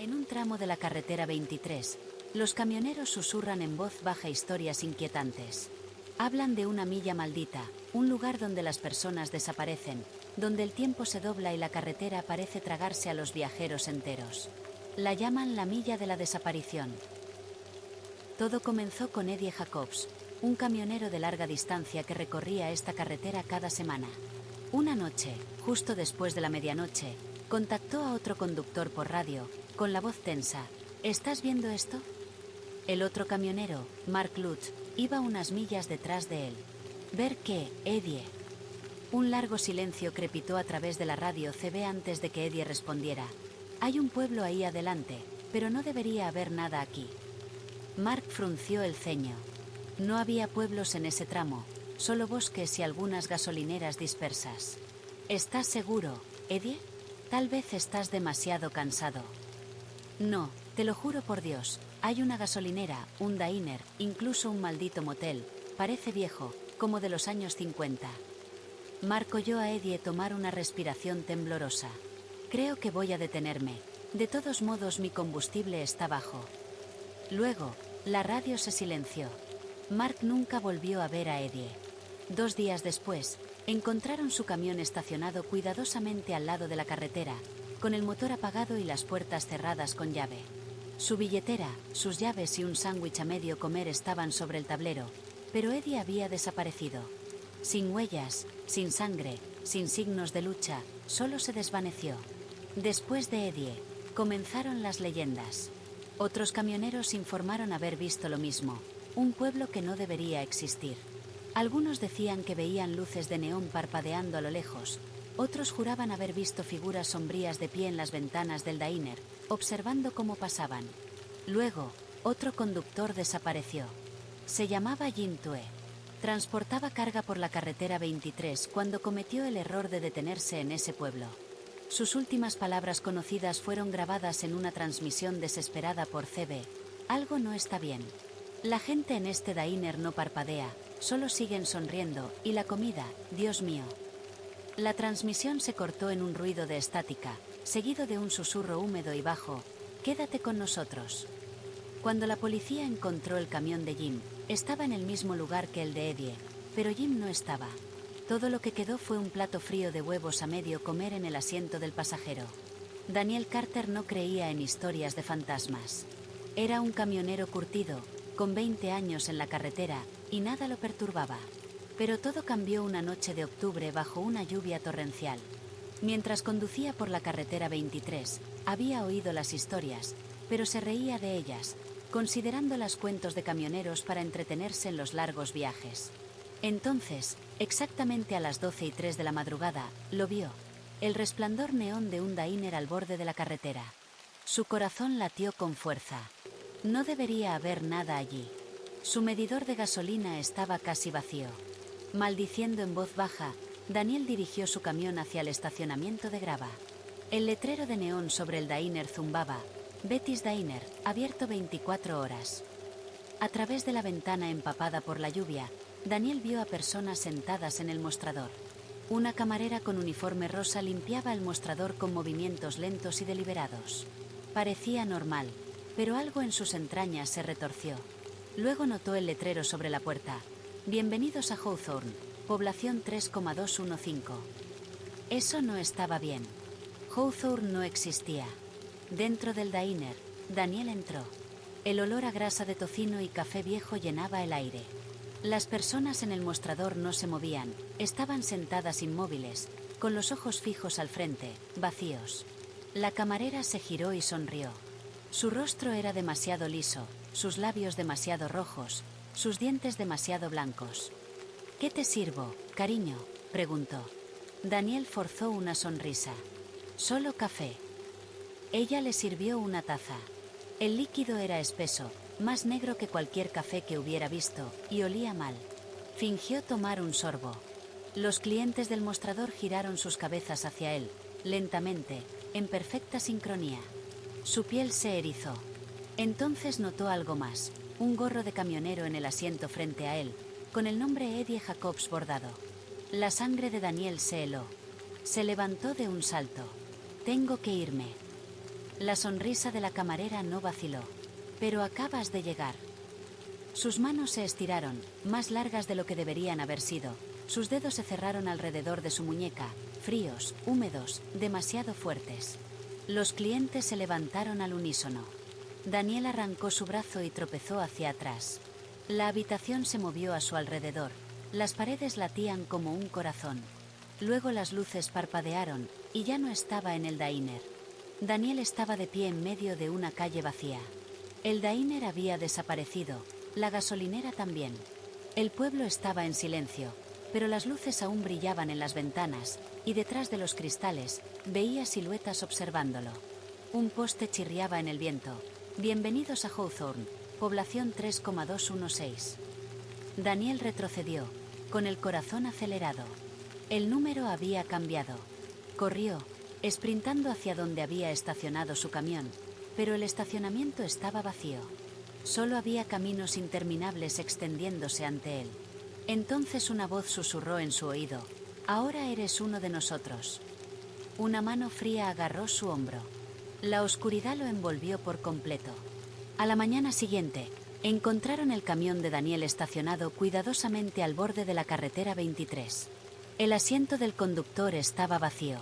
En un tramo de la carretera 23, los camioneros susurran en voz baja historias inquietantes. Hablan de una milla maldita, un lugar donde las personas desaparecen, donde el tiempo se dobla y la carretera parece tragarse a los viajeros enteros. La llaman la milla de la desaparición. Todo comenzó con Eddie Jacobs, un camionero de larga distancia que recorría esta carretera cada semana. Una noche, justo después de la medianoche, contactó a otro conductor por radio, con la voz tensa. ¿Estás viendo esto? El otro camionero, Mark Lutz, iba unas millas detrás de él. ¿Ver qué, Eddie? Un largo silencio crepitó a través de la radio CB antes de que Eddie respondiera. Hay un pueblo ahí adelante, pero no debería haber nada aquí. Mark frunció el ceño. No había pueblos en ese tramo, solo bosques y algunas gasolineras dispersas. ¿Estás seguro, Eddie? Tal vez estás demasiado cansado. No, te lo juro por Dios, hay una gasolinera, un diner, incluso un maldito motel, parece viejo, como de los años 50. Mark oyó a Eddie tomar una respiración temblorosa. Creo que voy a detenerme, de todos modos mi combustible está bajo. Luego, la radio se silenció. Mark nunca volvió a ver a Eddie. 2 días después, encontraron su camión estacionado cuidadosamente al lado de la carretera, con el motor apagado y las puertas cerradas con llave. Su billetera, sus llaves y un sándwich a medio comer estaban sobre el tablero, pero Eddie había desaparecido. Sin huellas, sin sangre, sin signos de lucha, solo se desvaneció. Después de Eddie, comenzaron las leyendas. Otros camioneros informaron haber visto lo mismo, un pueblo que no debería existir. Algunos decían que veían luces de neón parpadeando a lo lejos, otros juraban haber visto figuras sombrías de pie en las ventanas del diner, observando cómo pasaban. Luego, otro conductor desapareció. Se llamaba Jim Tue. Transportaba carga por la carretera 23 cuando cometió el error de detenerse en ese pueblo. Sus últimas palabras conocidas fueron grabadas en una transmisión desesperada por CB. Algo no está bien. La gente en este diner no parpadea, solo siguen sonriendo, y la comida, Dios mío. La transmisión se cortó en un ruido de estática, seguido de un susurro húmedo y bajo. Quédate con nosotros. Cuando la policía encontró el camión de Jim, estaba en el mismo lugar que el de Eddie, pero Jim no estaba. Todo lo que quedó fue un plato frío de huevos a medio comer en el asiento del pasajero. Daniel Carter no creía en historias de fantasmas. Era un camionero curtido, con 20 años en la carretera, y nada lo perturbaba. Pero todo cambió una noche de octubre bajo una lluvia torrencial. Mientras conducía por la carretera 23, había oído las historias, pero se reía de ellas, considerándolas cuentos de camioneros para entretenerse en los largos viajes. Entonces, exactamente a las 12:03 de la madrugada, lo vio. El resplandor neón de un diner al borde de la carretera. Su corazón latió con fuerza. No debería haber nada allí. Su medidor de gasolina estaba casi vacío. Maldiciendo en voz baja, Daniel dirigió su camión hacia el estacionamiento de grava. El letrero de neón sobre el diner zumbaba: Betty's Diner, abierto 24 horas. A través de la ventana empapada por la lluvia, Daniel vio a personas sentadas en el mostrador. Una camarera con uniforme rosa limpiaba el mostrador con movimientos lentos y deliberados. Parecía normal, pero algo en sus entrañas se retorció. Luego notó el letrero sobre la puerta: Bienvenidos a Hawthorne, población 3,215. Eso no estaba bien. Hawthorne no existía. Dentro del diner, Daniel entró. El olor a grasa de tocino y café viejo llenaba el aire. Las personas en el mostrador no se movían, estaban sentadas inmóviles, con los ojos fijos al frente, vacíos. La camarera se giró y sonrió. Su rostro era demasiado liso, sus labios demasiado rojos, sus dientes demasiado blancos. ¿Qué te sirvo, cariño?, preguntó. Daniel forzó una sonrisa. Solo café. Ella le sirvió una taza. El líquido era espeso, más negro que cualquier café que hubiera visto, y olía mal. Fingió tomar un sorbo. Los clientes del mostrador giraron sus cabezas hacia él, lentamente, en perfecta sincronía. Su piel se erizó. Entonces notó algo más: un gorro de camionero en el asiento frente a él, con el nombre Eddie Jacobs bordado. La sangre de Daniel se heló. Se levantó de un salto. Tengo que irme. La sonrisa de la camarera no vaciló. Pero acabas de llegar. Sus manos se estiraron, más largas de lo que deberían haber sido. Sus dedos se cerraron alrededor de su muñeca, fríos, húmedos, demasiado fuertes. Los clientes se levantaron al unísono. Daniel arrancó su brazo y tropezó hacia atrás. La habitación se movió a su alrededor. Las paredes latían como un corazón. Luego las luces parpadearon, y ya no estaba en el diner. Daniel estaba de pie en medio de una calle vacía. El diner había desaparecido, la gasolinera también. El pueblo estaba en silencio, pero las luces aún brillaban en las ventanas, y detrás de los cristales, veía siluetas observándolo. Un poste chirriaba en el viento. Bienvenidos a Hawthorne, población 3,216. Daniel retrocedió, con el corazón acelerado. El número había cambiado. Corrió, esprintando hacia donde había estacionado su camión, pero el estacionamiento estaba vacío. Solo había caminos interminables extendiéndose ante él. Entonces una voz susurró en su oído: «Ahora eres uno de nosotros». Una mano fría agarró su hombro. La oscuridad lo envolvió por completo. A la mañana siguiente, encontraron el camión de Daniel estacionado cuidadosamente al borde de la carretera 23. El asiento del conductor estaba vacío.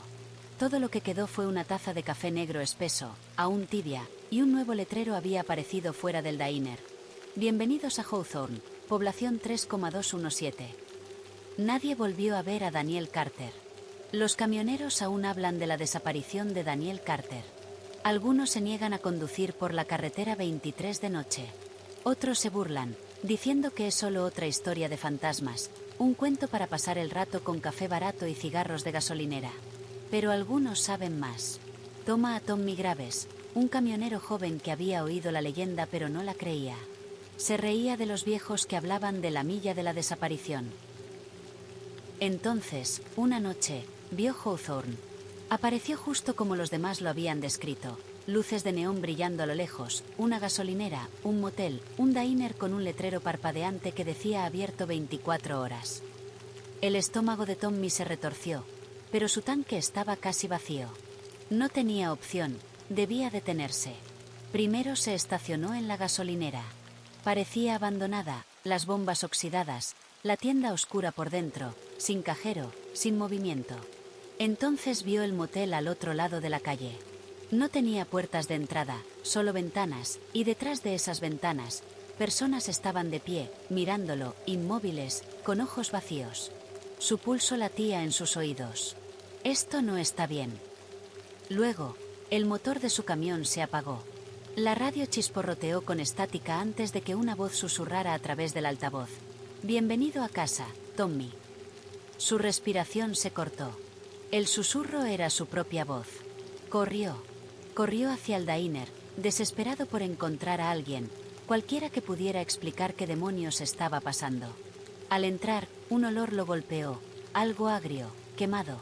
Todo lo que quedó fue una taza de café negro espeso, aún tibia, y un nuevo letrero había aparecido fuera del diner. Bienvenidos a Hawthorne, población 3,217. Nadie volvió a ver a Daniel Carter. Los camioneros aún hablan de la desaparición de Daniel Carter. Algunos se niegan a conducir por la carretera 23 de noche. Otros se burlan, diciendo que es solo otra historia de fantasmas, un cuento para pasar el rato con café barato y cigarros de gasolinera. Pero algunos saben más. Toma a Tommy Graves, un camionero joven que había oído la leyenda pero no la creía. Se reía de los viejos que hablaban de la milla de la desaparición. Entonces, una noche, vio Hawthorne. Apareció justo como los demás lo habían descrito. Luces de neón brillando a lo lejos, una gasolinera, un motel, un diner con un letrero parpadeante que decía abierto 24 horas. El estómago de Tommy se retorció, pero su tanque estaba casi vacío. No tenía opción, debía detenerse. Primero se estacionó en la gasolinera. Parecía abandonada, las bombas oxidadas, la tienda oscura por dentro, sin cajero, sin movimiento. Entonces vio el motel al otro lado de la calle. No tenía puertas de entrada, solo ventanas, y detrás de esas ventanas, personas estaban de pie, mirándolo, inmóviles, con ojos vacíos. Su pulso latía en sus oídos. Esto no está bien. Luego, el motor de su camión se apagó. La radio chisporroteó con estática antes de que una voz susurrara a través del altavoz: «Bienvenido a casa, Tommy». Su respiración se cortó. El susurro era su propia voz. Corrió hacia el diner, desesperado por encontrar a alguien, cualquiera que pudiera explicar qué demonios estaba pasando. Al entrar, un olor lo golpeó, algo agrio, quemado.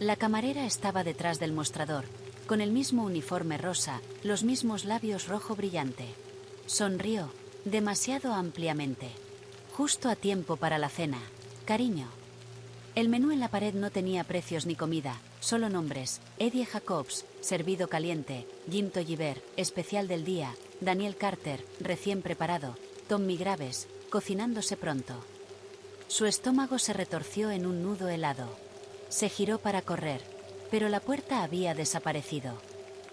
La camarera estaba detrás del mostrador, con el mismo uniforme rosa, los mismos labios rojo brillante. Sonrió, demasiado ampliamente. Justo a tiempo para la cena, cariño. El menú en la pared no tenía precios ni comida, solo nombres: Eddie Jacobs, servido caliente; Jim Tolliver, especial del día; Daniel Carter, recién preparado; Tommy Graves, cocinándose pronto. Su estómago se retorció en un nudo helado. Se giró para correr, pero la puerta había desaparecido.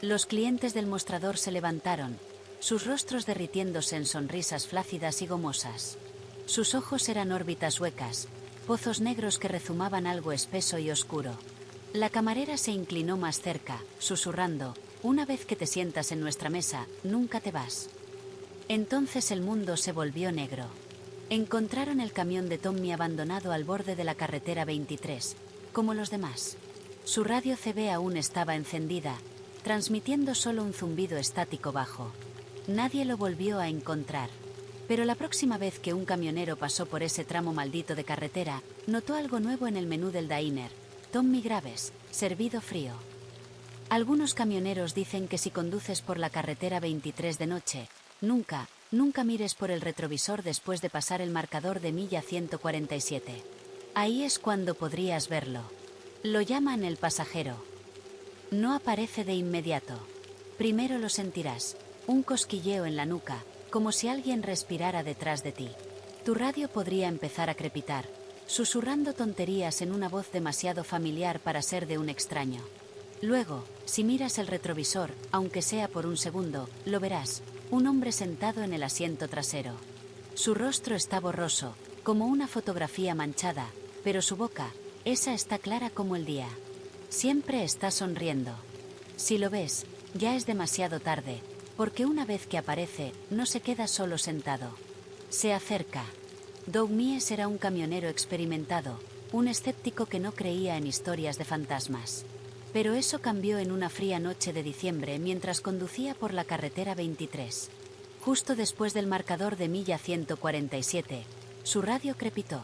Los clientes del mostrador se levantaron, sus rostros derritiéndose en sonrisas flácidas y gomosas. Sus ojos eran órbitas huecas, pozos negros que rezumaban algo espeso y oscuro. La camarera se inclinó más cerca, susurrando: «Una vez que te sientas en nuestra mesa, nunca te vas». Entonces el mundo se volvió negro. Encontraron el camión de Tommy abandonado al borde de la carretera 23, como los demás. Su radio CB aún estaba encendida, transmitiendo solo un zumbido estático bajo. Nadie lo volvió a encontrar. Pero la próxima vez que un camionero pasó por ese tramo maldito de carretera, notó algo nuevo en el menú del diner: Tommy Graves, servido frío. Algunos camioneros dicen que si conduces por la carretera 23 de noche, nunca mires por el retrovisor después de pasar el marcador de milla 147. Ahí es cuando podrías verlo. Lo llaman el pasajero. No aparece de inmediato. Primero lo sentirás. Un cosquilleo en la nuca, como si alguien respirara detrás de ti. Tu radio podría empezar a crepitar, susurrando tonterías en una voz demasiado familiar para ser de un extraño. Luego, si miras el retrovisor, aunque sea por un segundo, lo verás, un hombre sentado en el asiento trasero. Su rostro está borroso, como una fotografía manchada, pero su boca, esa está clara como el día. Siempre está sonriendo. Si lo ves, ya es demasiado tarde, porque una vez que aparece, no se queda solo sentado. Se acerca. Doug Mies era un camionero experimentado, un escéptico que no creía en historias de fantasmas. Pero eso cambió en una fría noche de diciembre mientras conducía por la carretera 23. Justo después del marcador de milla 147, su radio crepitó.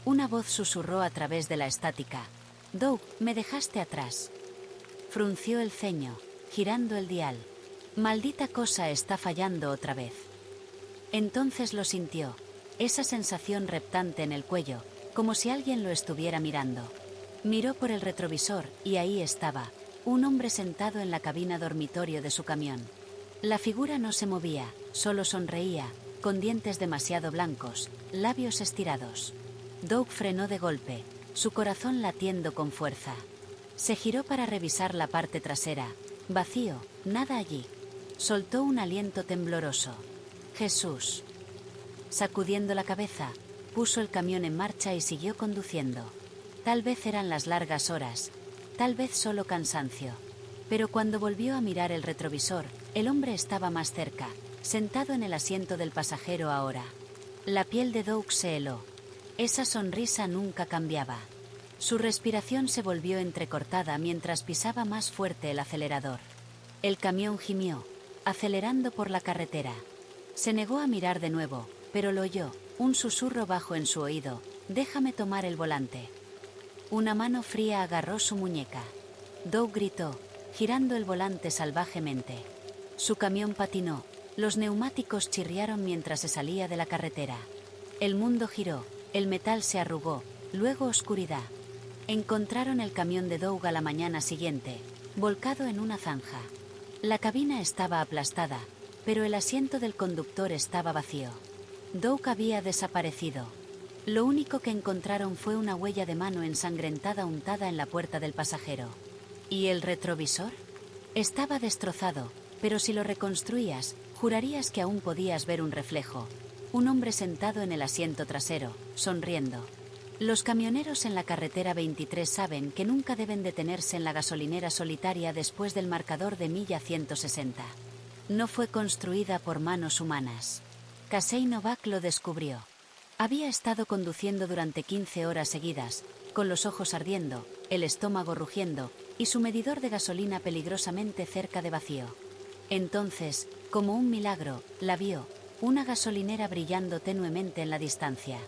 Una voz susurró a través de la estática. «Doug, me dejaste atrás». Frunció el ceño, girando el dial. «Maldita cosa está fallando otra vez». Entonces lo sintió, esa sensación reptante en el cuello, como si alguien lo estuviera mirando. Miró por el retrovisor, y ahí estaba, un hombre sentado en la cabina dormitorio de su camión. La figura no se movía, solo sonreía, con dientes demasiado blancos, labios estirados. Doug frenó de golpe, su corazón latiendo con fuerza. Se giró para revisar la parte trasera. Vacío, nada allí. Soltó un aliento tembloroso. Jesús. Sacudiendo la cabeza, puso el camión en marcha y siguió conduciendo. Tal vez eran las largas horas, tal vez solo cansancio. Pero cuando volvió a mirar el retrovisor, el hombre estaba más cerca, sentado en el asiento del pasajero ahora. La piel de Doug se heló. Esa sonrisa nunca cambiaba. Su respiración se volvió entrecortada mientras pisaba más fuerte el acelerador. El camión gimió, acelerando por la carretera. Se negó a mirar de nuevo, pero lo oyó, un susurro bajo en su oído: «Déjame tomar el volante». Una mano fría agarró su muñeca. Doug gritó, girando el volante salvajemente. Su camión patinó, los neumáticos chirriaron mientras se salía de la carretera. El mundo giró, el metal se arrugó, luego oscuridad. Encontraron el camión de Doug a la mañana siguiente, volcado en una zanja. La cabina estaba aplastada, pero el asiento del conductor estaba vacío. Doug había desaparecido. Lo único que encontraron fue una huella de mano ensangrentada untada en la puerta del pasajero. ¿Y el retrovisor? Estaba destrozado, pero si lo reconstruías, jurarías que aún podías ver un reflejo. Un hombre sentado en el asiento trasero, sonriendo. Los camioneros en la carretera 23 saben que nunca deben detenerse en la gasolinera solitaria después del marcador de milla 160. No fue construida por manos humanas. Casey Novak lo descubrió. Había estado conduciendo durante 15 horas seguidas, con los ojos ardiendo, el estómago rugiendo, y su medidor de gasolina peligrosamente cerca de vacío. Entonces, como un milagro, la vio, una gasolinera brillando tenuemente en la distancia.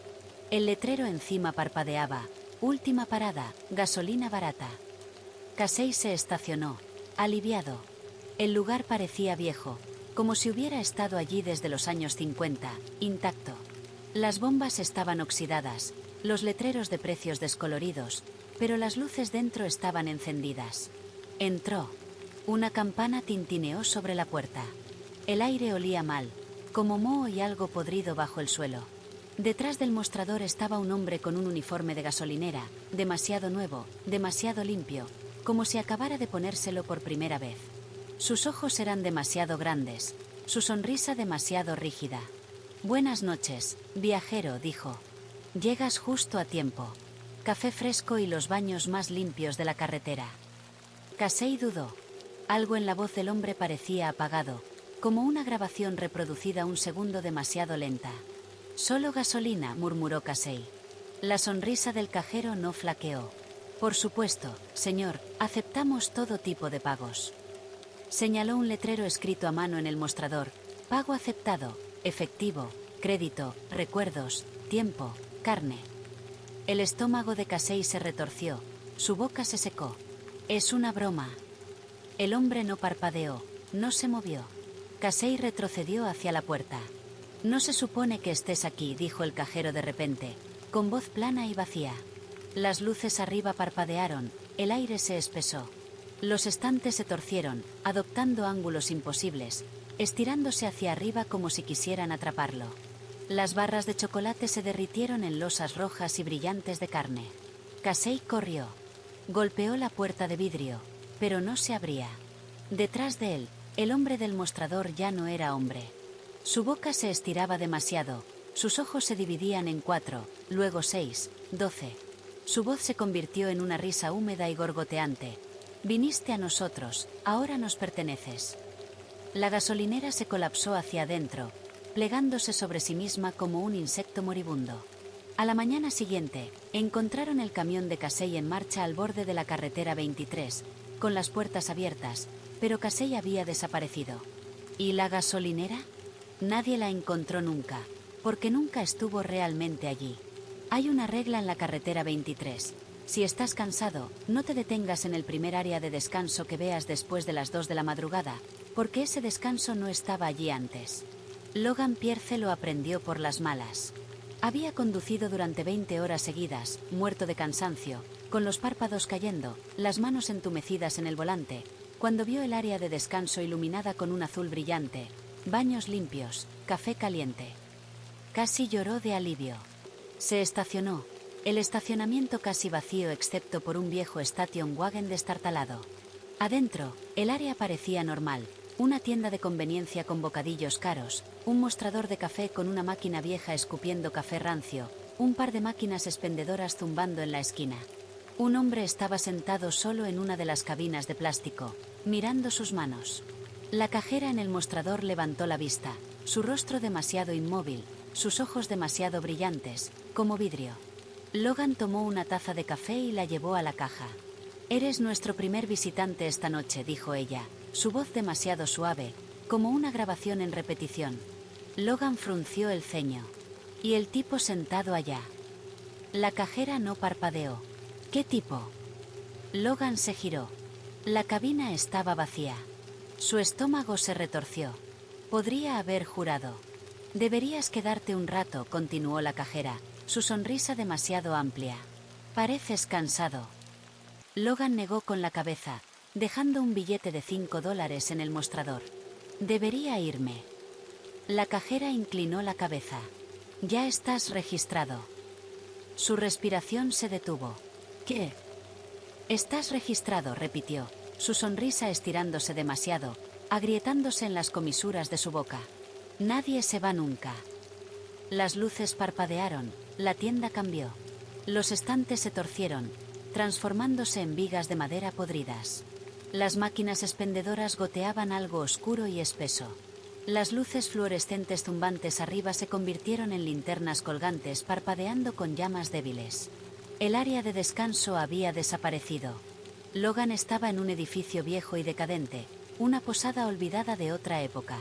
El letrero encima parpadeaba: «Última parada, gasolina barata». Casey se estacionó, aliviado. El lugar parecía viejo, como si hubiera estado allí desde los años 50, intacto. Las bombas estaban oxidadas, los letreros de precios descoloridos, pero las luces dentro estaban encendidas. Entró. Una campana tintineó sobre la puerta. El aire olía mal, como moho y algo podrido bajo el suelo. Detrás del mostrador estaba un hombre con un uniforme de gasolinera, demasiado nuevo, demasiado limpio, como si acabara de ponérselo por primera vez. Sus ojos eran demasiado grandes, su sonrisa demasiado rígida. «Buenas noches, viajero», dijo. «Llegas justo a tiempo. Café fresco y los baños más limpios de la carretera». Casey dudó. Algo en la voz del hombre parecía apagado, como una grabación reproducida un segundo demasiado lenta. «Solo gasolina», murmuró Casey. La sonrisa del cajero no flaqueó. «Por supuesto, señor, aceptamos todo tipo de pagos». Señaló un letrero escrito a mano en el mostrador: «Pago aceptado, efectivo, crédito, recuerdos, tiempo, carne». El estómago de Casey se retorció, su boca se secó. «Es una broma». El hombre no parpadeó, no se movió. Casey retrocedió hacia la puerta. «No se supone que estés aquí», dijo el cajero de repente, con voz plana y vacía. Las luces arriba parpadearon, el aire se espesó. Los estantes se torcieron, adoptando ángulos imposibles, estirándose hacia arriba como si quisieran atraparlo. Las barras de chocolate se derritieron en losas rojas y brillantes de carne. Casey corrió. Golpeó la puerta de vidrio, pero no se abría. Detrás de él, el hombre del mostrador ya no era hombre. Su boca se estiraba demasiado, sus ojos se dividían en 4, luego 6, 12. Su voz se convirtió en una risa húmeda y gorgoteante. Viniste a nosotros, ahora nos perteneces. La gasolinera se colapsó hacia adentro, plegándose sobre sí misma como un insecto moribundo. A la mañana siguiente, encontraron el camión de Casey en marcha al borde de la carretera 23, con las puertas abiertas, pero Casey había desaparecido. ¿Y la gasolinera? Nadie la encontró nunca, porque nunca estuvo realmente allí. Hay una regla en la carretera 23. Si estás cansado, no te detengas en el primer área de descanso que veas después de las 2 de la madrugada, porque ese descanso no estaba allí antes. Logan Pierce lo aprendió por las malas. Había conducido durante 20 horas seguidas, muerto de cansancio, con los párpados cayendo, las manos entumecidas en el volante, cuando vio el área de descanso iluminada con un azul brillante, baños limpios, café caliente. Casi lloró de alivio. Se estacionó. El estacionamiento casi vacío excepto por un viejo station wagon destartalado. Adentro, el área parecía normal. Una tienda de conveniencia con bocadillos caros, un mostrador de café con una máquina vieja escupiendo café rancio, un par de máquinas expendedoras zumbando en la esquina. Un hombre estaba sentado solo en una de las cabinas de plástico, mirando sus manos. La cajera en el mostrador levantó la vista, su rostro demasiado inmóvil, sus ojos demasiado brillantes, como vidrio. Logan tomó una taza de café y la llevó a la caja. «Eres nuestro primer visitante esta noche», dijo ella, su voz demasiado suave, como una grabación en repetición. Logan frunció el ceño. «¿Y el tipo sentado allá?» La cajera no parpadeó. «¿Qué tipo?» Logan se giró. La cabina estaba vacía. Su estómago se retorció. Podría haber jurado. «Deberías quedarte un rato», continuó la cajera, su sonrisa demasiado amplia. «Pareces cansado». Logan negó con la cabeza, dejando un billete de $5 en el mostrador. «Debería irme». La cajera inclinó la cabeza. «Ya estás registrado». Su respiración se detuvo. «¿Qué?» «Estás registrado», repitió, su sonrisa estirándose demasiado, agrietándose en las comisuras de su boca. «Nadie se va nunca». Las luces parpadearon, la tienda cambió. Los estantes se torcieron, transformándose en vigas de madera podridas. Las máquinas expendedoras goteaban algo oscuro y espeso. Las luces fluorescentes zumbantes arriba se convirtieron en linternas colgantes parpadeando con llamas débiles. El área de descanso había desaparecido. Logan estaba en un edificio viejo y decadente, una posada olvidada de otra época.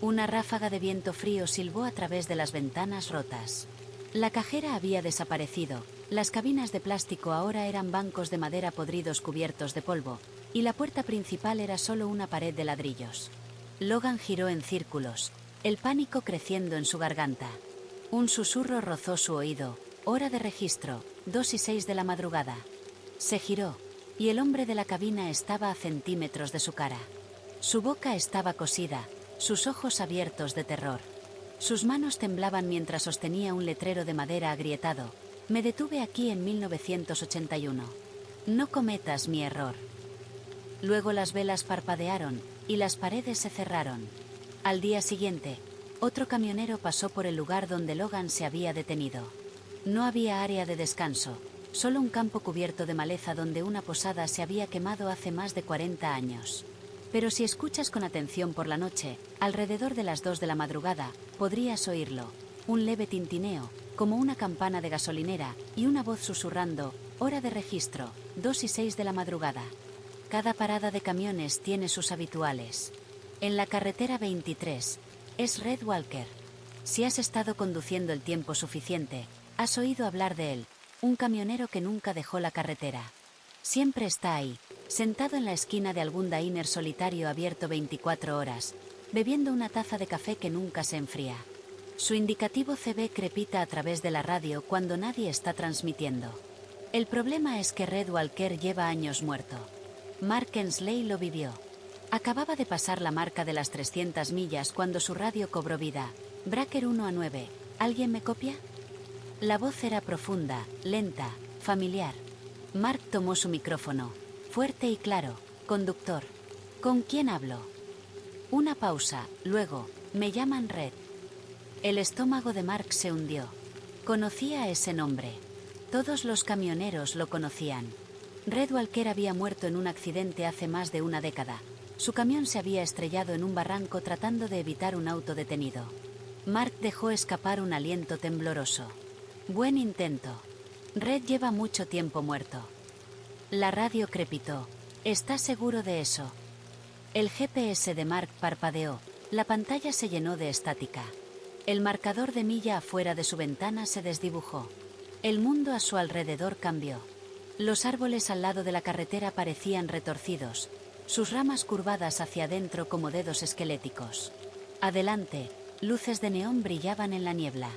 Una ráfaga de viento frío silbó a través de las ventanas rotas. La cajera había desaparecido, las cabinas de plástico ahora eran bancos de madera podridos cubiertos de polvo, y la puerta principal era solo una pared de ladrillos. Logan giró en círculos, el pánico creciendo en su garganta. Un susurro rozó su oído: «Hora de registro, 2:06 de la madrugada». Se giró, y el hombre de la cabina estaba a centímetros de su cara. Su boca estaba cosida, sus ojos abiertos de terror. Sus manos temblaban mientras sostenía un letrero de madera agrietado: «Me detuve aquí en 1981. No cometas mi error». Luego las velas parpadearon, y las paredes se cerraron. Al día siguiente, otro camionero pasó por el lugar donde Logan se había detenido. No había área de descanso, solo un campo cubierto de maleza donde una posada se había quemado hace más de 40 años. Pero si escuchas con atención por la noche, alrededor de las 2 de la madrugada, podrías oírlo. Un leve tintineo, como una campana de gasolinera, y una voz susurrando: «Hora de registro, 2:06 de la madrugada». Cada parada de camiones tiene sus habituales. En la carretera 23, es Red Walker. Si has estado conduciendo el tiempo suficiente, has oído hablar de él, un camionero que nunca dejó la carretera. Siempre está ahí, sentado en la esquina de algún diner solitario abierto 24 horas, bebiendo una taza de café que nunca se enfría. Su indicativo CB crepita a través de la radio cuando nadie está transmitiendo. El problema es que Red Walker lleva años muerto. Mark Ensley lo vivió. Acababa de pasar la marca de las 300 millas cuando su radio cobró vida. Breaker 1 a 9. ¿Alguien me copia? La voz era profunda, lenta, familiar. Mark tomó su micrófono. Fuerte y claro. Conductor. ¿Con quién hablo? Una pausa, luego, me llaman Red. El estómago de Mark se hundió. Conocía ese nombre. Todos los camioneros lo conocían. Red Walker había muerto en un accidente hace más de una década. Su camión se había estrellado en un barranco tratando de evitar un auto detenido. Mark dejó escapar un aliento tembloroso. Buen intento. Red lleva mucho tiempo muerto. La radio crepitó. ¿Estás seguro de eso? El GPS de Mark parpadeó. La pantalla se llenó de estática. El marcador de milla afuera de su ventana se desdibujó. El mundo a su alrededor cambió. Los árboles al lado de la carretera parecían retorcidos, sus ramas curvadas hacia adentro como dedos esqueléticos. Adelante, luces de neón brillaban en la niebla.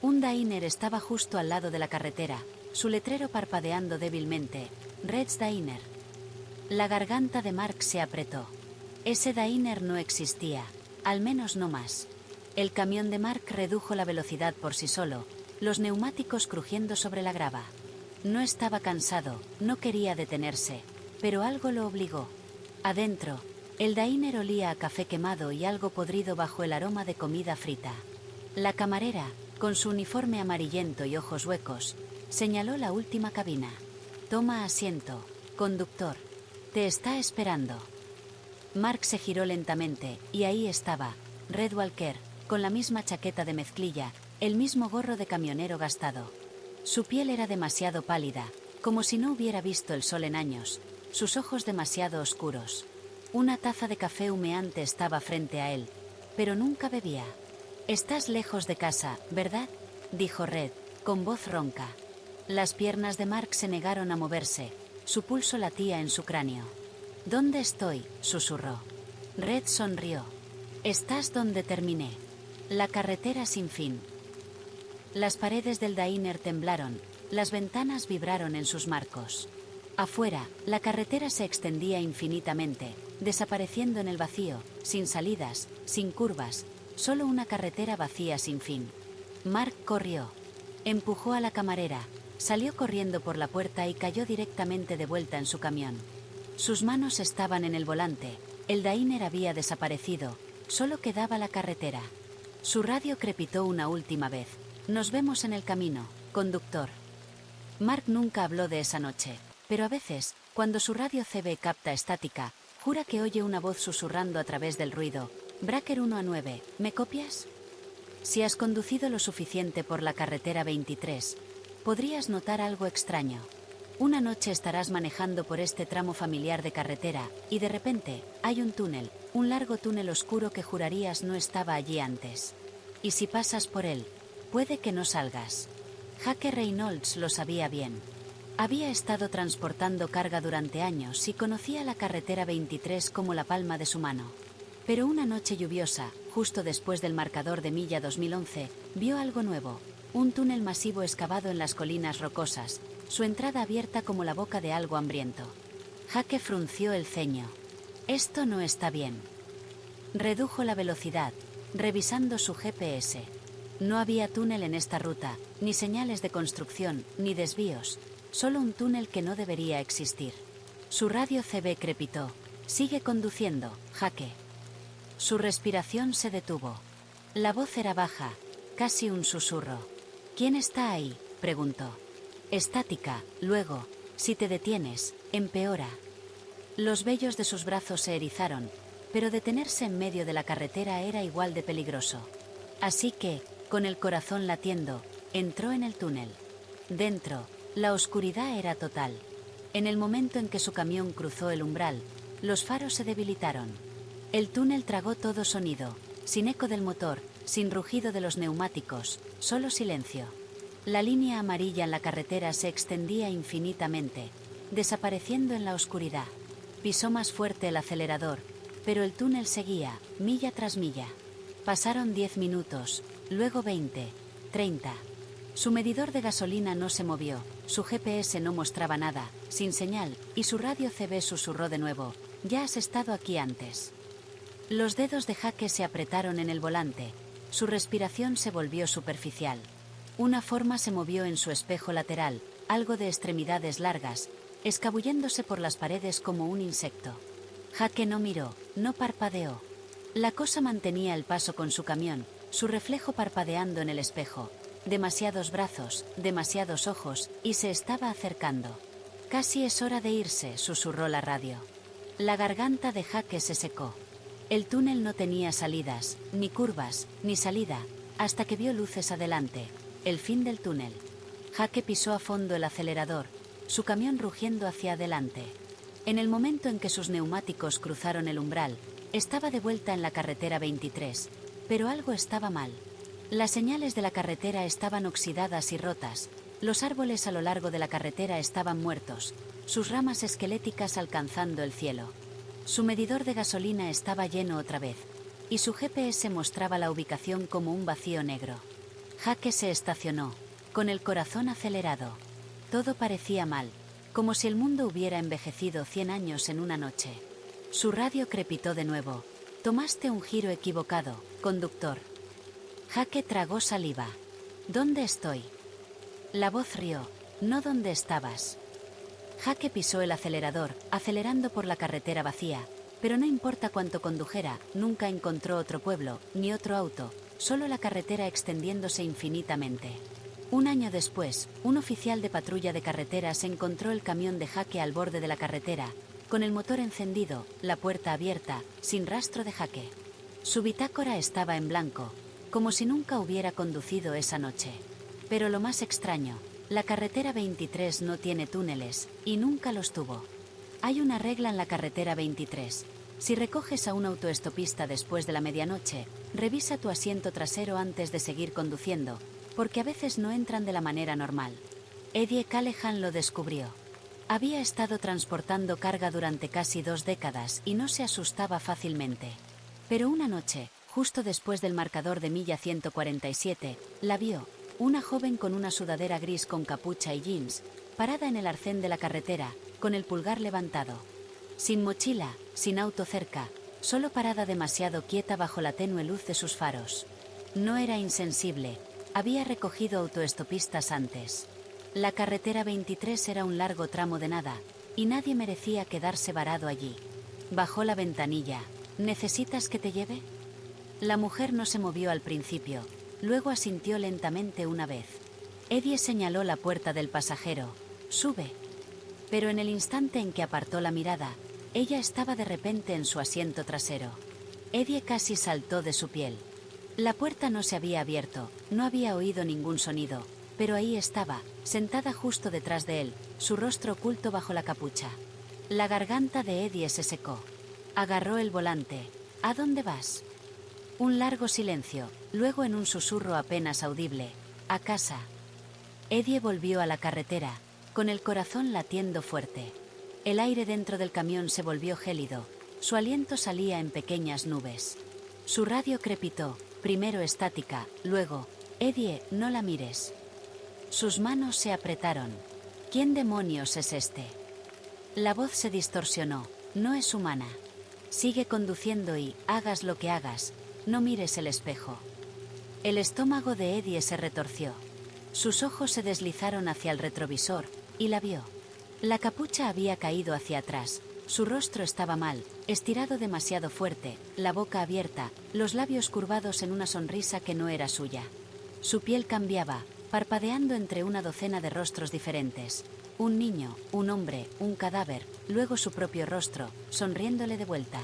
Un diner estaba justo al lado de la carretera, su letrero parpadeando débilmente. Red's Diner. La garganta de Mark se apretó. Ese diner no existía, al menos no más. El camión de Mark redujo la velocidad por sí solo, los neumáticos crujiendo sobre la grava. No estaba cansado, no quería detenerse, pero algo lo obligó. Adentro, el diner olía a café quemado y algo podrido bajo el aroma de comida frita. La camarera, con su uniforme amarillento y ojos huecos, señaló la última cabina. Toma asiento, conductor. Te está esperando. Mark se giró lentamente, y ahí estaba, Red Walker, con la misma chaqueta de mezclilla, el mismo gorro de camionero gastado. Su piel era demasiado pálida, como si no hubiera visto el sol en años, sus ojos demasiado oscuros. Una taza de café humeante estaba frente a él, pero nunca bebía. «Estás lejos de casa, ¿verdad?», dijo Red, con voz ronca. Las piernas de Mark se negaron a moverse, su pulso latía en su cráneo. «¿Dónde estoy?», susurró. Red sonrió. «Estás donde terminé. La carretera sin fin». Las paredes del diner temblaron, las ventanas vibraron en sus marcos. Afuera, la carretera se extendía infinitamente, desapareciendo en el vacío, sin salidas, sin curvas, solo una carretera vacía sin fin. Mark corrió. Empujó a la camarera, salió corriendo por la puerta y cayó directamente de vuelta en su camión. Sus manos estaban en el volante, el diner había desaparecido, solo quedaba la carretera. Su radio crepitó una última vez. «Nos vemos en el camino, conductor». Mark nunca habló de esa noche, pero a veces, cuando su radio CB capta estática, jura que oye una voz susurrando a través del ruido. «Breaker 1 a 9, ¿me copias?». Si has conducido lo suficiente por la carretera 23, podrías notar algo extraño. Una noche estarás manejando por este tramo familiar de carretera, y de repente, hay un túnel, un largo túnel oscuro que jurarías no estaba allí antes. Y si pasas por él, puede que no salgas. Jake Reynolds lo sabía bien. Había estado transportando carga durante años y conocía la carretera 23 como la palma de su mano. Pero una noche lluviosa, justo después del marcador de milla 2011, vio algo nuevo, un túnel masivo excavado en las colinas rocosas, su entrada abierta como la boca de algo hambriento. Jake frunció el ceño. Esto no está bien. Redujo la velocidad, revisando su GPS. No había túnel en esta ruta, ni señales de construcción, ni desvíos, solo un túnel que no debería existir. Su radio CB crepitó. «Sigue conduciendo, Jake». Su respiración se detuvo. La voz era baja, casi un susurro. «¿Quién está ahí?», preguntó. Estática, luego, «Si te detienes, empeora». Los vellos de sus brazos se erizaron, pero detenerse en medio de la carretera era igual de peligroso. Así que, con el corazón latiendo, entró en el túnel. Dentro, la oscuridad era total. En el momento en que su camión cruzó el umbral, los faros se debilitaron. El túnel tragó todo sonido, sin eco del motor, sin rugido de los neumáticos, solo silencio. La línea amarilla en la carretera se extendía infinitamente, desapareciendo en la oscuridad. Pisó más fuerte el acelerador, pero el túnel seguía, milla tras milla. Pasaron 10 minutos, luego 20, 30. Su medidor de gasolina no se movió, su GPS no mostraba nada, sin señal, y su radio CB susurró de nuevo: «Ya has estado aquí antes». Los dedos de Jake se apretaron en el volante. Su respiración se volvió superficial. Una forma se movió en su espejo lateral, algo de extremidades largas, escabulléndose por las paredes como un insecto. Jake no miró, no parpadeó. La cosa mantenía el paso con su camión, su reflejo parpadeando en el espejo. Demasiados brazos, demasiados ojos, y se estaba acercando. «Casi es hora de irse», susurró la radio. La garganta de Jake se secó. El túnel no tenía salidas, ni curvas, ni salida, hasta que vio luces adelante, el fin del túnel. Jake pisó a fondo el acelerador, su camión rugiendo hacia adelante. En el momento en que sus neumáticos cruzaron el umbral, estaba de vuelta en la carretera 23, pero algo estaba mal. Las señales de la carretera estaban oxidadas y rotas, los árboles a lo largo de la carretera estaban muertos, sus ramas esqueléticas alcanzando el cielo. Su medidor de gasolina estaba lleno otra vez, y su GPS mostraba la ubicación como un vacío negro. Jake se estacionó, con el corazón acelerado. Todo parecía mal, como si el mundo hubiera envejecido 100 años en una noche. Su radio crepitó de nuevo. «Tomaste un giro equivocado, conductor». Jake tragó saliva. «¿Dónde estoy?» La voz rió. «No donde estabas». Jake pisó el acelerador, acelerando por la carretera vacía, pero no importa cuánto condujera, nunca encontró otro pueblo, ni otro auto, solo la carretera extendiéndose infinitamente. Un año después, un oficial de patrulla de carreteras encontró el camión de Jake al borde de la carretera, con el motor encendido, la puerta abierta, sin rastro de Jake. Su bitácora estaba en blanco, como si nunca hubiera conducido esa noche. Pero lo más extraño: la carretera 23 no tiene túneles, y nunca los tuvo. Hay una regla en la carretera 23. Si recoges a un autoestopista después de la medianoche, revisa tu asiento trasero antes de seguir conduciendo, porque a veces no entran de la manera normal. Eddie Callahan lo descubrió. Había estado transportando carga durante casi 2 décadas y no se asustaba fácilmente. Pero una noche, justo después del marcador de milla 147, la vio. Una joven con una sudadera gris con capucha y jeans, parada en el arcén de la carretera, con el pulgar levantado. Sin mochila, sin auto cerca, solo parada demasiado quieta bajo la tenue luz de sus faros. No era insensible, había recogido autoestopistas antes. La carretera 23 era un largo tramo de nada, y nadie merecía quedarse varado allí. Bajó la ventanilla. «¿Necesitas que te lleve?» La mujer no se movió al principio. Luego asintió lentamente una vez. Eddie señaló la puerta del pasajero. «Sube». Pero en el instante en que apartó la mirada, ella estaba de repente en su asiento trasero. Eddie casi saltó de su piel. La puerta no se había abierto, no había oído ningún sonido, pero ahí estaba, sentada justo detrás de él, su rostro oculto bajo la capucha. La garganta de Eddie se secó. Agarró el volante. «¿A dónde vas?» Un largo silencio, luego en un susurro apenas audible: «A casa». Eddie volvió a la carretera, con el corazón latiendo fuerte. El aire dentro del camión se volvió gélido, su aliento salía en pequeñas nubes. Su radio crepitó, primero estática, luego: «Eddie, no la mires». Sus manos se apretaron. «¿Quién demonios es este?» La voz se distorsionó. «No es humana. Sigue conduciendo y, hagas lo que hagas, no mires el espejo». El estómago de Eddie se retorció. Sus ojos se deslizaron hacia el retrovisor, y la vio. La capucha había caído hacia atrás, su rostro estaba mal, estirado demasiado fuerte, la boca abierta, los labios curvados en una sonrisa que no era suya. Su piel cambiaba, parpadeando entre una docena de rostros diferentes. Un niño, un hombre, un cadáver, luego su propio rostro, sonriéndole de vuelta.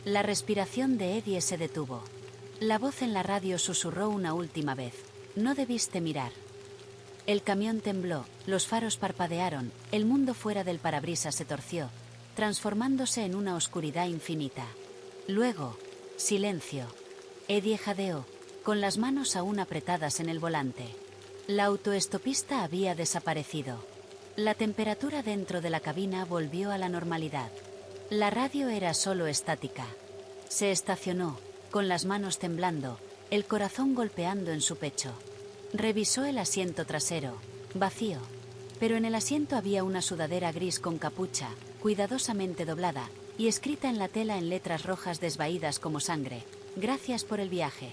La respiración de Eddie se detuvo. La voz en la radio susurró una última vez: «No debiste mirar». El camión tembló, los faros parpadearon, el mundo fuera del parabrisas se torció, transformándose en una oscuridad infinita. Luego, silencio. Eddie jadeó, con las manos aún apretadas en el volante. La autoestopista había desaparecido. La temperatura dentro de la cabina volvió a la normalidad. La radio era solo estática. Se estacionó, con las manos temblando, el corazón golpeando en su pecho. Revisó el asiento trasero, vacío. Pero en el asiento había una sudadera gris con capucha, cuidadosamente doblada, y escrita en la tela en letras rojas desvaídas como sangre: «Gracias por el viaje».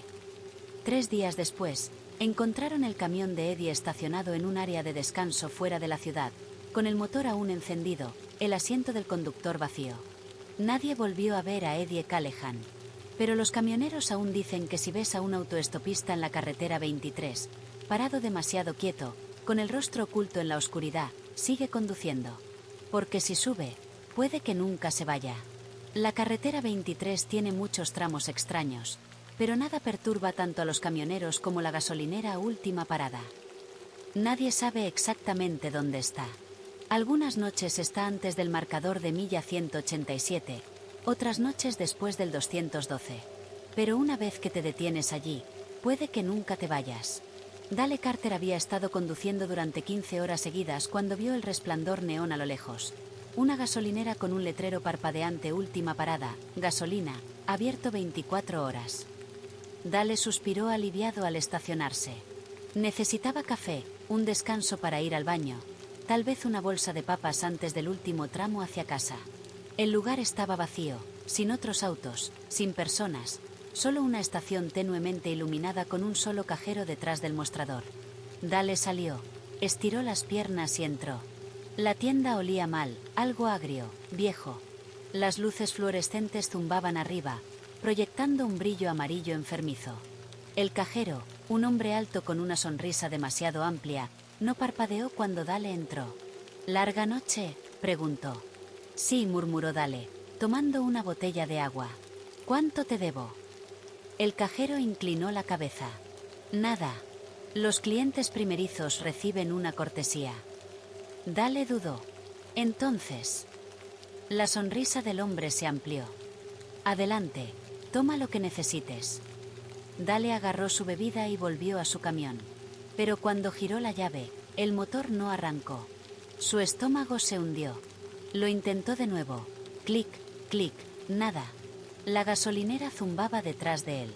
3 días después, encontraron el camión de Eddie estacionado en un área de descanso fuera de la ciudad, con el motor aún encendido, el asiento del conductor vacío. Nadie volvió a ver a Eddie Callahan. Pero los camioneros aún dicen que si ves a un autoestopista en la carretera 23, parado demasiado quieto, con el rostro oculto en la oscuridad, sigue conduciendo. Porque si sube, puede que nunca se vaya. La carretera 23 tiene muchos tramos extraños, pero nada perturba tanto a los camioneros como la gasolinera Última Parada. Nadie sabe exactamente dónde está. Algunas noches está antes del marcador de milla 187, otras noches después del 212. Pero una vez que te detienes allí, puede que nunca te vayas. Dale Carter había estado conduciendo durante 15 horas seguidas cuando vio el resplandor neón a lo lejos. Una gasolinera con un letrero parpadeante: Última Parada, gasolina, abierto 24 horas. Dale suspiró aliviado al estacionarse. Necesitaba café, un descanso para ir al baño, tal vez una bolsa de papas antes del último tramo hacia casa. El lugar estaba vacío, sin otros autos, sin personas, solo una estación tenuemente iluminada con un solo cajero detrás del mostrador. Dale salió, estiró las piernas y entró. La tienda olía mal, algo agrio, viejo. Las luces fluorescentes zumbaban arriba, proyectando un brillo amarillo enfermizo. El cajero, un hombre alto con una sonrisa demasiado amplia, no parpadeó cuando Dale entró. ¿Larga noche?, preguntó. Sí, murmuró Dale, tomando una botella de agua. ¿Cuánto te debo? El cajero inclinó la cabeza. Nada. Los clientes primerizos reciben una cortesía. Dale dudó. Entonces. La sonrisa del hombre se amplió. Adelante, toma lo que necesites. Dale agarró su bebida y volvió a su camión. Pero cuando giró la llave, el motor no arrancó. Su estómago se hundió. Lo intentó de nuevo. Clic, clic, nada. La gasolinera zumbaba detrás de él.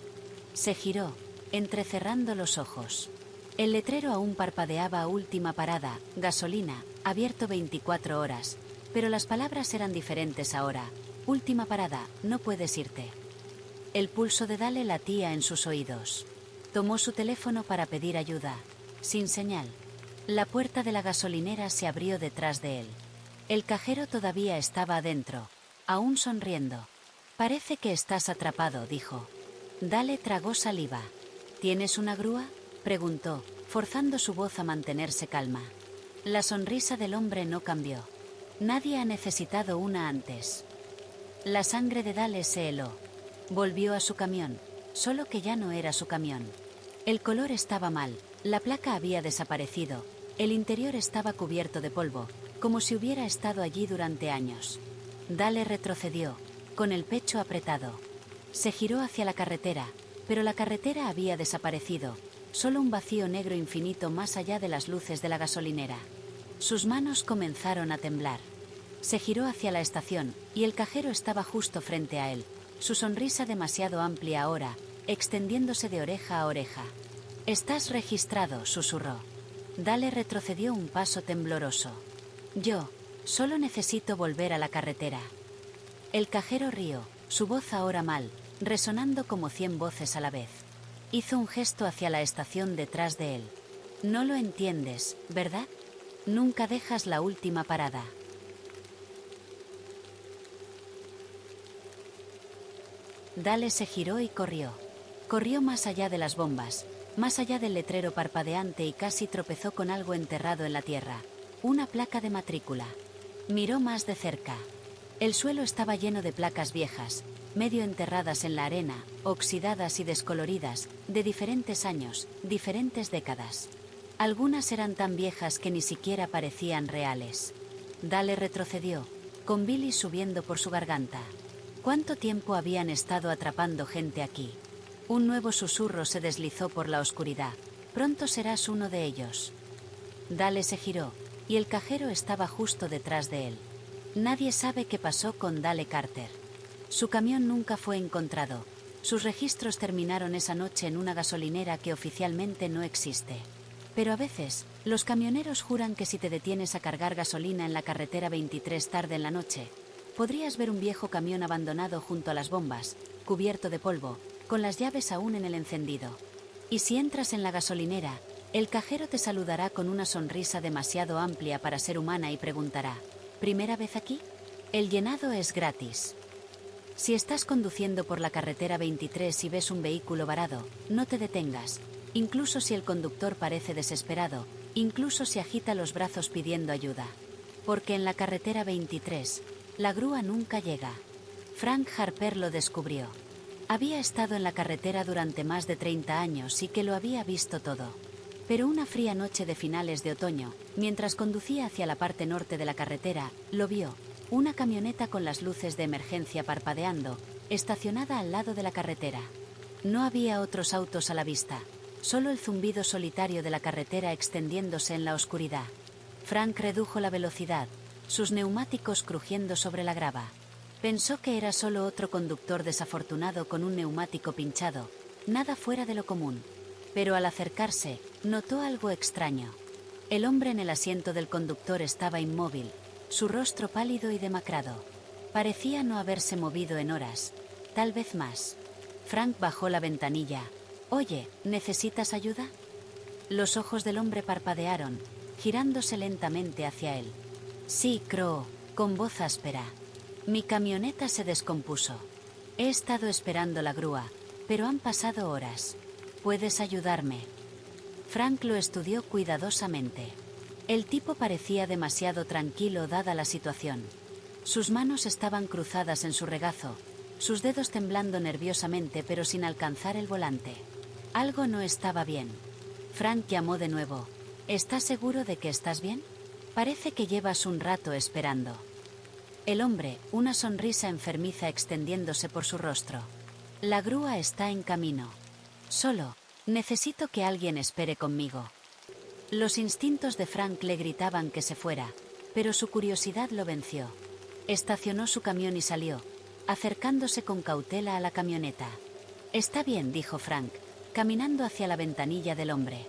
Se giró, entrecerrando los ojos. El letrero aún parpadeaba: Última Parada, gasolina, abierto 24 horas. Pero las palabras eran diferentes ahora. Última parada, no puedes irte. El pulso de Dale latía en sus oídos. Tomó su teléfono para pedir ayuda. Sin señal. La puerta de la gasolinera se abrió detrás de él. El cajero todavía estaba adentro, aún sonriendo. Parece que estás atrapado, dijo. Dale tragó saliva. ¿Tienes una grúa?, preguntó, forzando su voz a mantenerse calma. La sonrisa del hombre no cambió. Nadie ha necesitado una antes. La sangre de Dale se heló. Volvió a su camión, solo que ya no era su camión. El color estaba mal, la placa había desaparecido, el interior estaba cubierto de polvo, como si hubiera estado allí durante años. Dale retrocedió, con el pecho apretado. Se giró hacia la carretera, pero la carretera había desaparecido, solo un vacío negro infinito más allá de las luces de la gasolinera. Sus manos comenzaron a temblar. Se giró hacia la estación, y el cajero estaba justo frente a él, su sonrisa demasiado amplia ahora, extendiéndose de oreja a oreja. «Estás registrado», susurró. Dale retrocedió un paso tembloroso. «Yo, solo necesito volver a la carretera». El cajero rió, su voz ahora mal, resonando como 100 voces a la vez. Hizo un gesto hacia la estación detrás de él. «No lo entiendes, ¿verdad? Nunca dejas la última parada». Dale se giró y corrió. Corrió más allá de las bombas, más allá del letrero parpadeante y casi tropezó con algo enterrado en la tierra. Una placa de matrícula. Miró más de cerca. El suelo estaba lleno de placas viejas, medio enterradas en la arena, oxidadas y descoloridas, de diferentes años, diferentes décadas. Algunas eran tan viejas que ni siquiera parecían reales. Dale retrocedió, con Billy subiendo por su garganta. ¿Cuánto tiempo habían estado atrapando gente aquí? Un nuevo susurro se deslizó por la oscuridad. Pronto serás uno de ellos. Dale se giró, y el cajero estaba justo detrás de él. Nadie sabe qué pasó con Dale Carter. Su camión nunca fue encontrado. Sus registros terminaron esa noche en una gasolinera que oficialmente no existe. Pero a veces, los camioneros juran que si te detienes a cargar gasolina en la carretera 23 tarde en la noche, podrías ver un viejo camión abandonado junto a las bombas, cubierto de polvo, con las llaves aún en el encendido. Y si entras en la gasolinera, el cajero te saludará con una sonrisa demasiado amplia para ser humana y preguntará: ¿primera vez aquí? El llenado es gratis. Si estás conduciendo por la carretera 23 y ves un vehículo varado, no te detengas, incluso si el conductor parece desesperado, incluso si agita los brazos pidiendo ayuda. Porque en la carretera 23, la grúa nunca llega. Frank Harper lo descubrió. Había estado en la carretera durante más de 30 años y que lo había visto todo. Pero una fría noche de finales de otoño, mientras conducía hacia la parte norte de la carretera, lo vio. Una camioneta con las luces de emergencia parpadeando, estacionada al lado de la carretera. No había otros autos a la vista, solo el zumbido solitario de la carretera extendiéndose en la oscuridad. Frank redujo la velocidad, sus neumáticos crujiendo sobre la grava. Pensó que era solo otro conductor desafortunado con un neumático pinchado, nada fuera de lo común. Pero al acercarse, notó algo extraño. El hombre en el asiento del conductor estaba inmóvil, su rostro pálido y demacrado. Parecía no haberse movido en horas, tal vez más. Frank bajó la ventanilla. «Oye, ¿necesitas ayuda?» Los ojos del hombre parpadearon, girándose lentamente hacia él. «Sí», croó, con voz áspera. «Mi camioneta se descompuso. He estado esperando la grúa, pero han pasado horas. ¿Puedes ayudarme?» Frank lo estudió cuidadosamente. El tipo parecía demasiado tranquilo dada la situación. Sus manos estaban cruzadas en su regazo, sus dedos temblando nerviosamente pero sin alcanzar el volante. Algo no estaba bien. Frank llamó de nuevo. ¿Estás seguro de que estás bien? Parece que llevas un rato esperando. El hombre, una sonrisa enfermiza extendiéndose por su rostro. La grúa está en camino. Solo, necesito que alguien espere conmigo. Los instintos de Frank le gritaban que se fuera, pero su curiosidad lo venció. Estacionó su camión y salió, acercándose con cautela a la camioneta. «Está bien», dijo Frank, caminando hacia la ventanilla del hombre.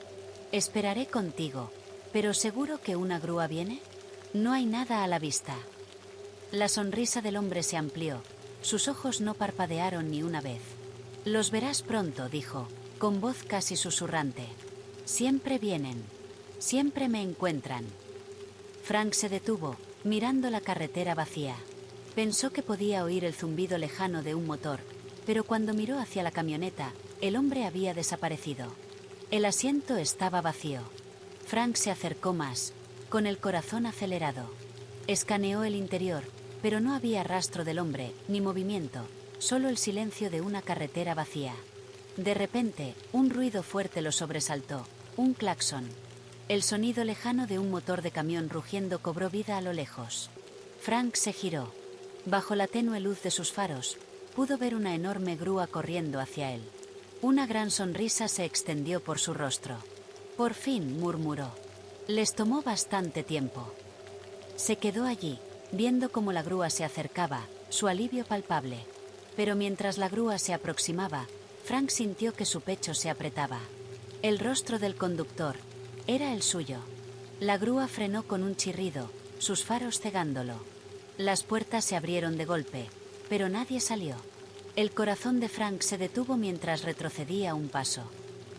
«Esperaré contigo, pero ¿seguro que una grúa viene? No hay nada a la vista». La sonrisa del hombre se amplió, sus ojos no parpadearon ni una vez. «Los verás pronto», dijo, con voz casi susurrante. «Siempre vienen. Siempre me encuentran». Frank se detuvo, mirando la carretera vacía. Pensó que podía oír el zumbido lejano de un motor, pero cuando miró hacia la camioneta, el hombre había desaparecido. El asiento estaba vacío. Frank se acercó más, con el corazón acelerado. Escaneó el interior, pero no había rastro del hombre, ni movimiento, solo el silencio de una carretera vacía. De repente, un ruido fuerte lo sobresaltó, un claxon. El sonido lejano de un motor de camión rugiendo cobró vida a lo lejos. Frank se giró. Bajo la tenue luz de sus faros, pudo ver una enorme grúa corriendo hacia él. Una gran sonrisa se extendió por su rostro. «Por fin», murmuró. Les tomó bastante tiempo. Se quedó allí, viendo cómo la grúa se acercaba, su alivio palpable. Pero mientras la grúa se aproximaba, Frank sintió que su pecho se apretaba. El rostro del conductor era el suyo. La grúa frenó con un chirrido, sus faros cegándolo. Las puertas se abrieron de golpe, pero nadie salió. El corazón de Frank se detuvo mientras retrocedía un paso.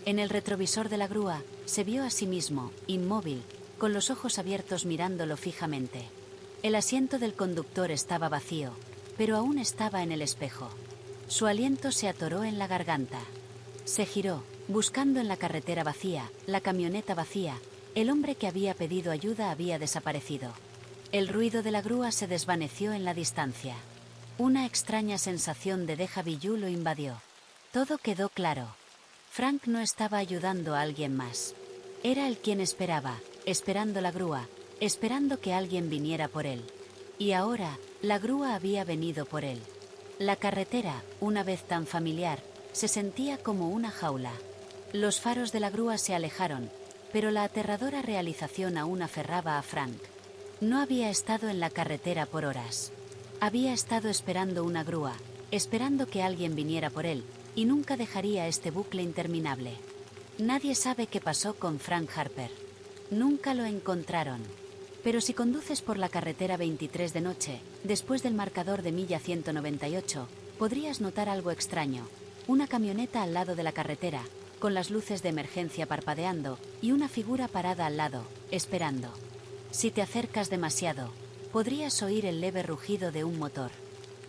En el retrovisor de la grúa, se vio a sí mismo, inmóvil, con los ojos abiertos mirándolo fijamente. El asiento del conductor estaba vacío, pero aún estaba en el espejo. Su aliento se atoró en la garganta. Se giró, buscando en la carretera vacía, la camioneta vacía. El hombre que había pedido ayuda había desaparecido. El ruido de la grúa se desvaneció en la distancia. Una extraña sensación de déjà vu lo invadió. Todo quedó claro. Frank no estaba ayudando a alguien más. Era él quien esperaba, esperando la grúa, esperando que alguien viniera por él. Y ahora, la grúa había venido por él. La carretera, una vez tan familiar, se sentía como una jaula. Los faros de la grúa se alejaron, pero la aterradora realización aún aferraba a Frank. No había estado en la carretera por horas. Había estado esperando una grúa, esperando que alguien viniera por él, y nunca dejaría este bucle interminable. Nadie sabe qué pasó con Frank Harper. Nunca lo encontraron. Pero si conduces por la carretera 23 de noche, después del marcador de milla 198, podrías notar algo extraño. Una camioneta al lado de la carretera, con las luces de emergencia parpadeando, y una figura parada al lado, esperando. Si te acercas demasiado, podrías oír el leve rugido de un motor.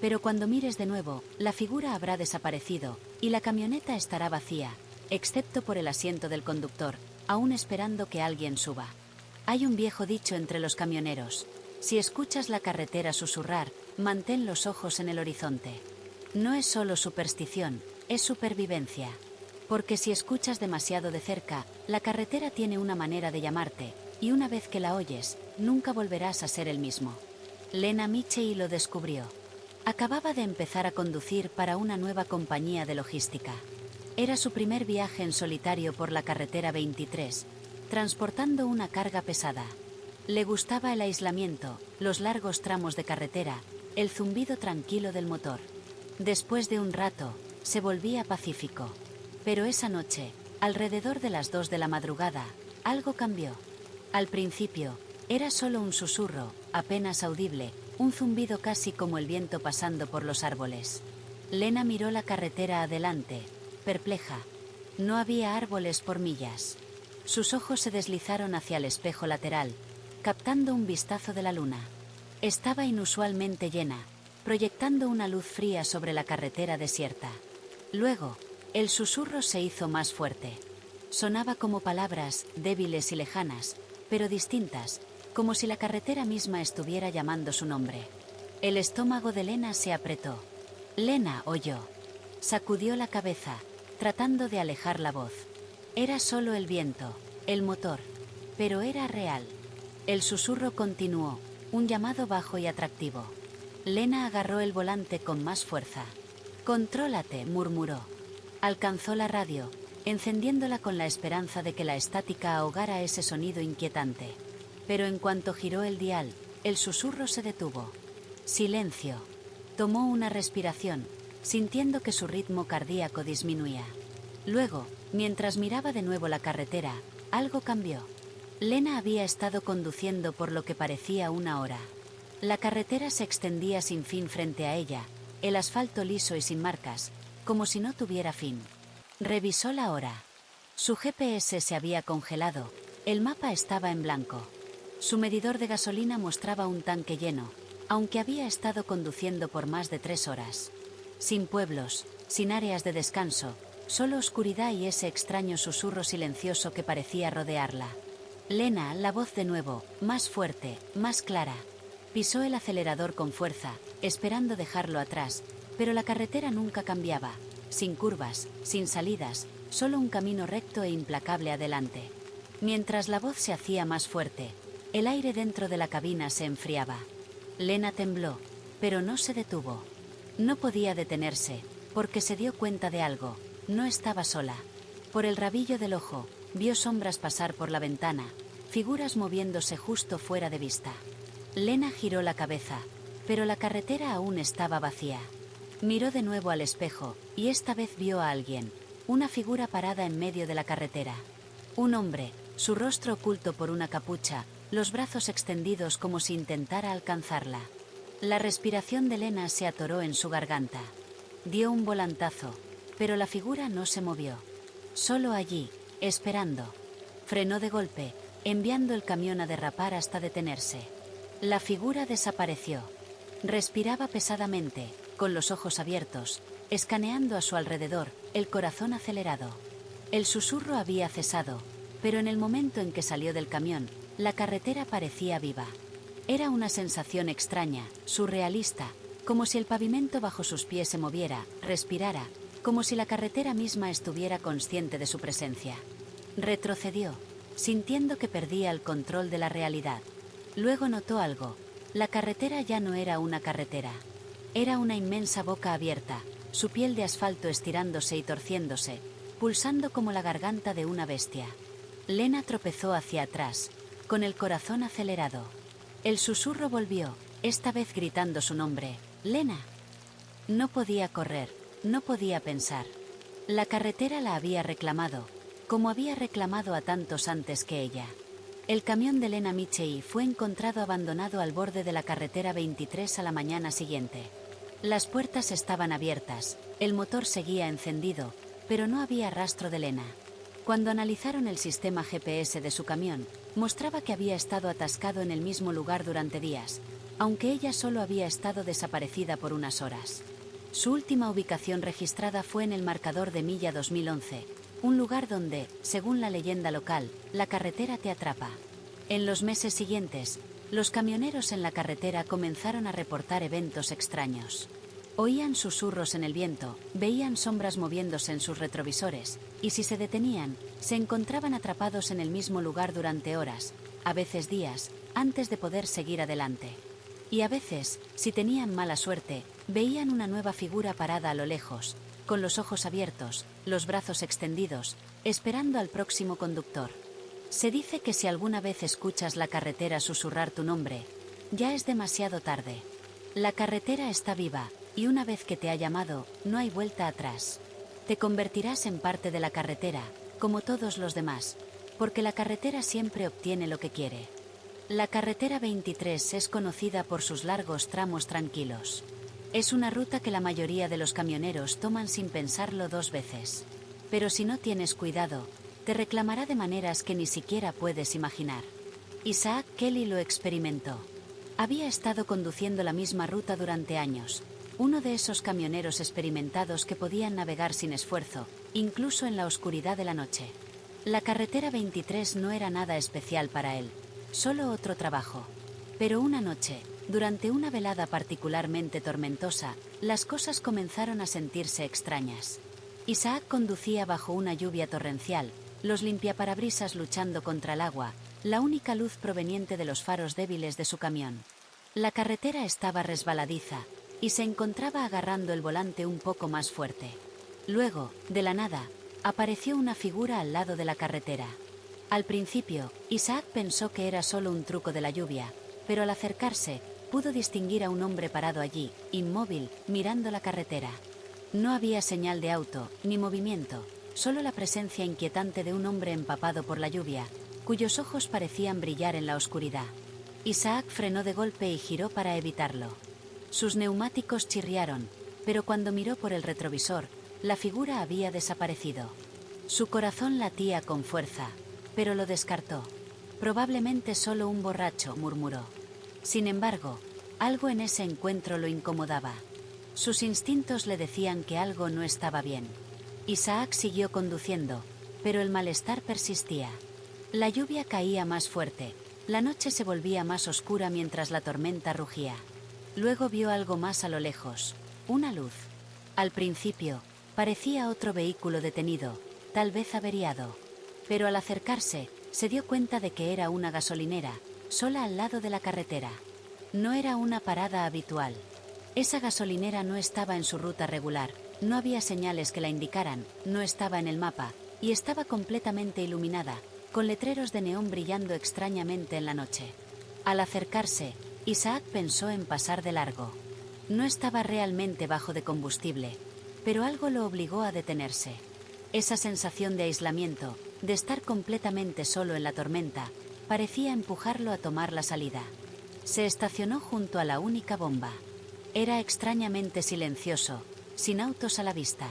Pero cuando mires de nuevo, la figura habrá desaparecido, y la camioneta estará vacía, excepto por el asiento del conductor, aún esperando que alguien suba. Hay un viejo dicho entre los camioneros: si escuchas la carretera susurrar, mantén los ojos en el horizonte. No es solo superstición, es supervivencia. Porque si escuchas demasiado de cerca, la carretera tiene una manera de llamarte, y una vez que la oyes, nunca volverás a ser el mismo. Lena Michey lo descubrió. Acababa de empezar a conducir para una nueva compañía de logística. Era su primer viaje en solitario por la carretera 23, transportando una carga pesada. Le gustaba el aislamiento, los largos tramos de carretera, el zumbido tranquilo del motor. Después de un rato, se volvía pacífico. Pero esa noche, alrededor de las 2 de la madrugada, algo cambió. Al principio, era solo un susurro, apenas audible, un zumbido casi como el viento pasando por los árboles. Lena miró la carretera adelante, perpleja. No había árboles por millas. Sus ojos se deslizaron hacia el espejo lateral, captando un vistazo de la luna. Estaba inusualmente llena, proyectando una luz fría sobre la carretera desierta. Luego, el susurro se hizo más fuerte. Sonaba como palabras, débiles y lejanas, pero distintas, como si la carretera misma estuviera llamando su nombre. El estómago de Lena se apretó. Lena oyó. Sacudió la cabeza, tratando de alejar la voz. Era solo el viento, el motor, pero era real. El susurro continuó, un llamado bajo y atractivo. Lena agarró el volante con más fuerza. «Contrólate», murmuró. Alcanzó la radio, encendiéndola con la esperanza de que la estática ahogara ese sonido inquietante. Pero en cuanto giró el dial, el susurro se detuvo. Silencio. Tomó una respiración, sintiendo que su ritmo cardíaco disminuía. Luego, mientras miraba de nuevo la carretera, algo cambió. Lena había estado conduciendo por lo que parecía una hora. La carretera se extendía sin fin frente a ella, el asfalto liso y sin marcas, como si no tuviera fin. Revisó la hora. Su GPS se había congelado, el mapa estaba en blanco. Su medidor de gasolina mostraba un tanque lleno, aunque había estado conduciendo por más de 3 horas. Sin pueblos, sin áreas de descanso, solo oscuridad y ese extraño susurro silencioso que parecía rodearla. Lena, la voz de nuevo, más fuerte, más clara. Pisó el acelerador con fuerza, esperando dejarlo atrás, pero la carretera nunca cambiaba, sin curvas, sin salidas, solo un camino recto e implacable adelante. Mientras la voz se hacía más fuerte, el aire dentro de la cabina se enfriaba. Lena tembló, pero no se detuvo. No podía detenerse, porque se dio cuenta de algo: no estaba sola. Por el rabillo del ojo, vio sombras pasar por la ventana, figuras moviéndose justo fuera de vista. Lena giró la cabeza, pero la carretera aún estaba vacía. Miró de nuevo al espejo, y esta vez vio a alguien, una figura parada en medio de la carretera. Un hombre, su rostro oculto por una capucha, los brazos extendidos como si intentara alcanzarla. La respiración de Lena se atoró en su garganta. Dio un volantazo, pero la figura no se movió. Solo allí, esperando. Frenó de golpe, enviando el camión a derrapar hasta detenerse. La figura desapareció. Respiraba pesadamente, con los ojos abiertos, escaneando a su alrededor, el corazón acelerado. El susurro había cesado, pero en el momento en que salió del camión, la carretera parecía viva. Era una sensación extraña, surrealista, como si el pavimento bajo sus pies se moviera, respirara, como si la carretera misma estuviera consciente de su presencia. Retrocedió, sintiendo que perdía el control de la realidad. Luego notó algo: la carretera ya no era una carretera. Era una inmensa boca abierta, su piel de asfalto estirándose y torciéndose, pulsando como la garganta de una bestia. Lena tropezó hacia atrás, con el corazón acelerado. El susurro volvió, esta vez gritando su nombre: «Lena». No podía correr, no podía pensar. La carretera la había reclamado, como había reclamado a tantos antes que ella. El camión de Lena Michei fue encontrado abandonado al borde de la carretera 23 a la mañana siguiente. Las puertas estaban abiertas, el motor seguía encendido, pero no había rastro de Lena. Cuando analizaron el sistema GPS de su camión, mostraba que había estado atascado en el mismo lugar durante días, aunque ella solo había estado desaparecida por unas horas. Su última ubicación registrada fue en el marcador de milla 2011, un lugar donde, según la leyenda local, la carretera te atrapa. En los meses siguientes, los camioneros en la carretera comenzaron a reportar eventos extraños. Oían susurros en el viento, veían sombras moviéndose en sus retrovisores, y si se detenían, se encontraban atrapados en el mismo lugar durante horas, a veces días, antes de poder seguir adelante. Y a veces, si tenían mala suerte, veían una nueva figura parada a lo lejos, con los ojos abiertos, los brazos extendidos, esperando al próximo conductor. Se dice que si alguna vez escuchas la carretera susurrar tu nombre, ya es demasiado tarde. La carretera está viva, y una vez que te ha llamado, no hay vuelta atrás. Te convertirás en parte de la carretera, como todos los demás, porque la carretera siempre obtiene lo que quiere. La carretera 23 es conocida por sus largos tramos tranquilos. Es una ruta que la mayoría de los camioneros toman sin pensarlo dos veces. Pero si no tienes cuidado, te reclamará de maneras que ni siquiera puedes imaginar. Isaac Kelly lo experimentó. Había estado conduciendo la misma ruta durante años, uno de esos camioneros experimentados que podían navegar sin esfuerzo, incluso en la oscuridad de la noche. La carretera 23 no era nada especial para él, solo otro trabajo. Pero una noche, durante una velada particularmente tormentosa, las cosas comenzaron a sentirse extrañas. Isaac conducía bajo una lluvia torrencial, los limpiaparabrisas luchando contra el agua, la única luz proveniente de los faros débiles de su camión. La carretera estaba resbaladiza, y se encontraba agarrando el volante un poco más fuerte. Luego, de la nada, apareció una figura al lado de la carretera. Al principio, Isaac pensó que era solo un truco de la lluvia, pero al acercarse, pudo distinguir a un hombre parado allí, inmóvil, mirando la carretera. No había señal de auto, ni movimiento, solo la presencia inquietante de un hombre empapado por la lluvia, cuyos ojos parecían brillar en la oscuridad. Isaac frenó de golpe y giró para evitarlo. Sus neumáticos chirriaron, pero cuando miró por el retrovisor, la figura había desaparecido. Su corazón latía con fuerza, pero lo descartó. Probablemente solo un borracho, murmuró. Sin embargo, algo en ese encuentro lo incomodaba. Sus instintos le decían que algo no estaba bien. Isaac siguió conduciendo, pero el malestar persistía. La lluvia caía más fuerte, la noche se volvía más oscura mientras la tormenta rugía. Luego vio algo más a lo lejos, una luz. Al principio, parecía otro vehículo detenido, tal vez averiado. Pero al acercarse, se dio cuenta de que era una gasolinera, sola al lado de la carretera. No era una parada habitual. Esa gasolinera no estaba en su ruta regular, no había señales que la indicaran, no estaba en el mapa, y estaba completamente iluminada, con letreros de neón brillando extrañamente en la noche. Al acercarse, Isaac pensó en pasar de largo. No estaba realmente bajo de combustible, pero algo lo obligó a detenerse. Esa sensación de aislamiento, de estar completamente solo en la tormenta, parecía empujarlo a tomar la salida. Se estacionó junto a la única bomba. Era extrañamente silencioso, sin autos a la vista.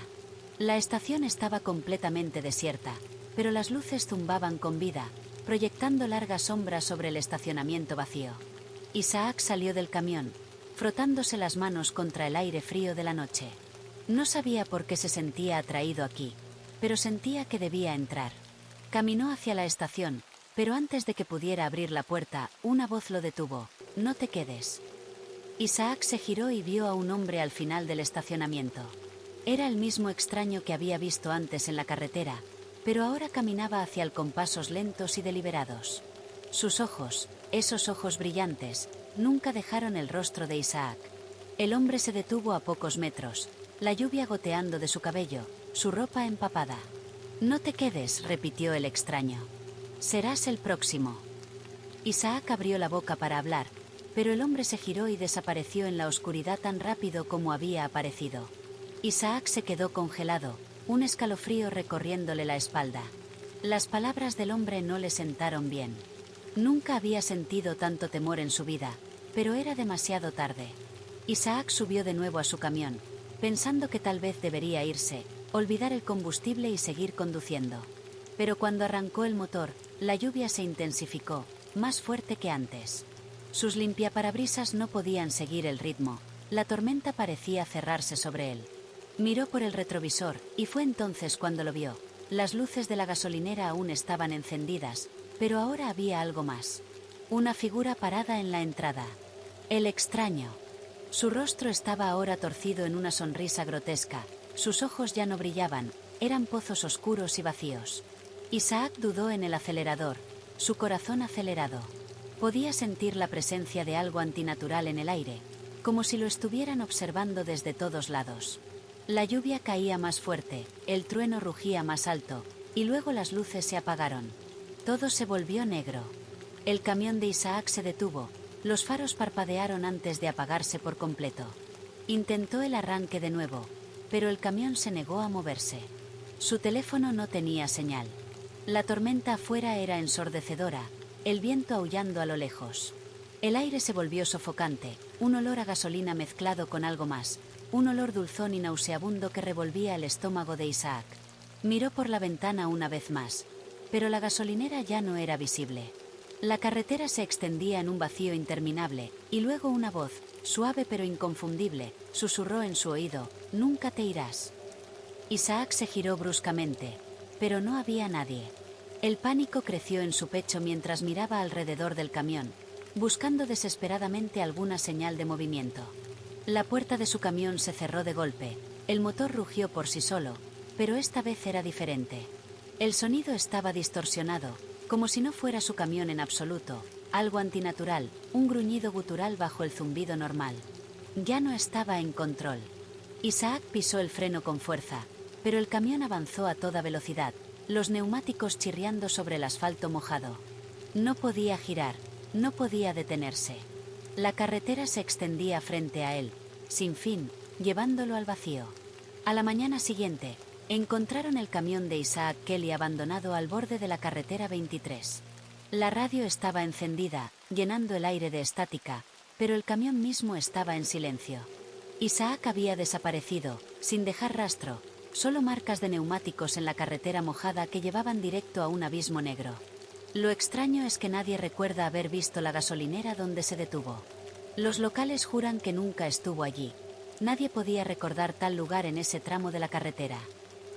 La estación estaba completamente desierta, pero las luces zumbaban con vida, proyectando largas sombras sobre el estacionamiento vacío. Isaac salió del camión, frotándose las manos contra el aire frío de la noche. No sabía por qué se sentía atraído aquí, pero sentía que debía entrar. Caminó hacia la estación, pero antes de que pudiera abrir la puerta, una voz lo detuvo. «No te quedes». Isaac se giró y vio a un hombre al final del estacionamiento. Era el mismo extraño que había visto antes en la carretera, pero ahora caminaba hacia él con pasos lentos y deliberados. Sus ojos, esos ojos brillantes, nunca dejaron el rostro de Isaac. El hombre se detuvo a pocos metros, la lluvia goteando de su cabello, su ropa empapada. «No te quedes», repitió el extraño. «Serás el próximo». Isaac abrió la boca para hablar, pero el hombre se giró y desapareció en la oscuridad tan rápido como había aparecido. Isaac se quedó congelado, un escalofrío recorriéndole la espalda. Las palabras del hombre no le sentaron bien. Nunca había sentido tanto temor en su vida, pero era demasiado tarde. Isaac subió de nuevo a su camión, pensando que tal vez debería irse, olvidar el combustible y seguir conduciendo. Pero cuando arrancó el motor, la lluvia se intensificó, más fuerte que antes. Sus limpiaparabrisas no podían seguir el ritmo, la tormenta parecía cerrarse sobre él. Miró por el retrovisor, y fue entonces cuando lo vio. Las luces de la gasolinera aún estaban encendidas, pero ahora había algo más. Una figura parada en la entrada. El extraño. Su rostro estaba ahora torcido en una sonrisa grotesca, sus ojos ya no brillaban, eran pozos oscuros y vacíos. Isaac dudó en el acelerador, su corazón acelerado. Podía sentir la presencia de algo antinatural en el aire, como si lo estuvieran observando desde todos lados. La lluvia caía más fuerte, el trueno rugía más alto, y luego las luces se apagaron. Todo se volvió negro. El camión de Isaac se detuvo, los faros parpadearon antes de apagarse por completo. Intentó el arranque de nuevo, pero el camión se negó a moverse. Su teléfono no tenía señal. La tormenta afuera era ensordecedora, el viento aullando a lo lejos. El aire se volvió sofocante, un olor a gasolina mezclado con algo más, un olor dulzón y nauseabundo que revolvía el estómago de Isaac. Miró por la ventana una vez más, pero la gasolinera ya no era visible. La carretera se extendía en un vacío interminable, y luego una voz, suave pero inconfundible, susurró en su oído: «Nunca te irás». Isaac se giró bruscamente, pero no había nadie. El pánico creció en su pecho mientras miraba alrededor del camión, buscando desesperadamente alguna señal de movimiento. La puerta de su camión se cerró de golpe, el motor rugió por sí solo, pero esta vez era diferente. El sonido estaba distorsionado, como si no fuera su camión en absoluto, algo antinatural, un gruñido gutural bajo el zumbido normal. Ya no estaba en control. Isaac pisó el freno con fuerza, pero el camión avanzó a toda velocidad, los neumáticos chirriando sobre el asfalto mojado. No podía girar, no podía detenerse. La carretera se extendía frente a él, sin fin, llevándolo al vacío. A la mañana siguiente, encontraron el camión de Isaac Kelly abandonado al borde de la carretera 23. La radio estaba encendida, llenando el aire de estática, pero el camión mismo estaba en silencio. Isaac había desaparecido, sin dejar rastro, solo marcas de neumáticos en la carretera mojada que llevaban directo a un abismo negro. Lo extraño es que nadie recuerda haber visto la gasolinera donde se detuvo. Los locales juran que nunca estuvo allí. Nadie podía recordar tal lugar en ese tramo de la carretera.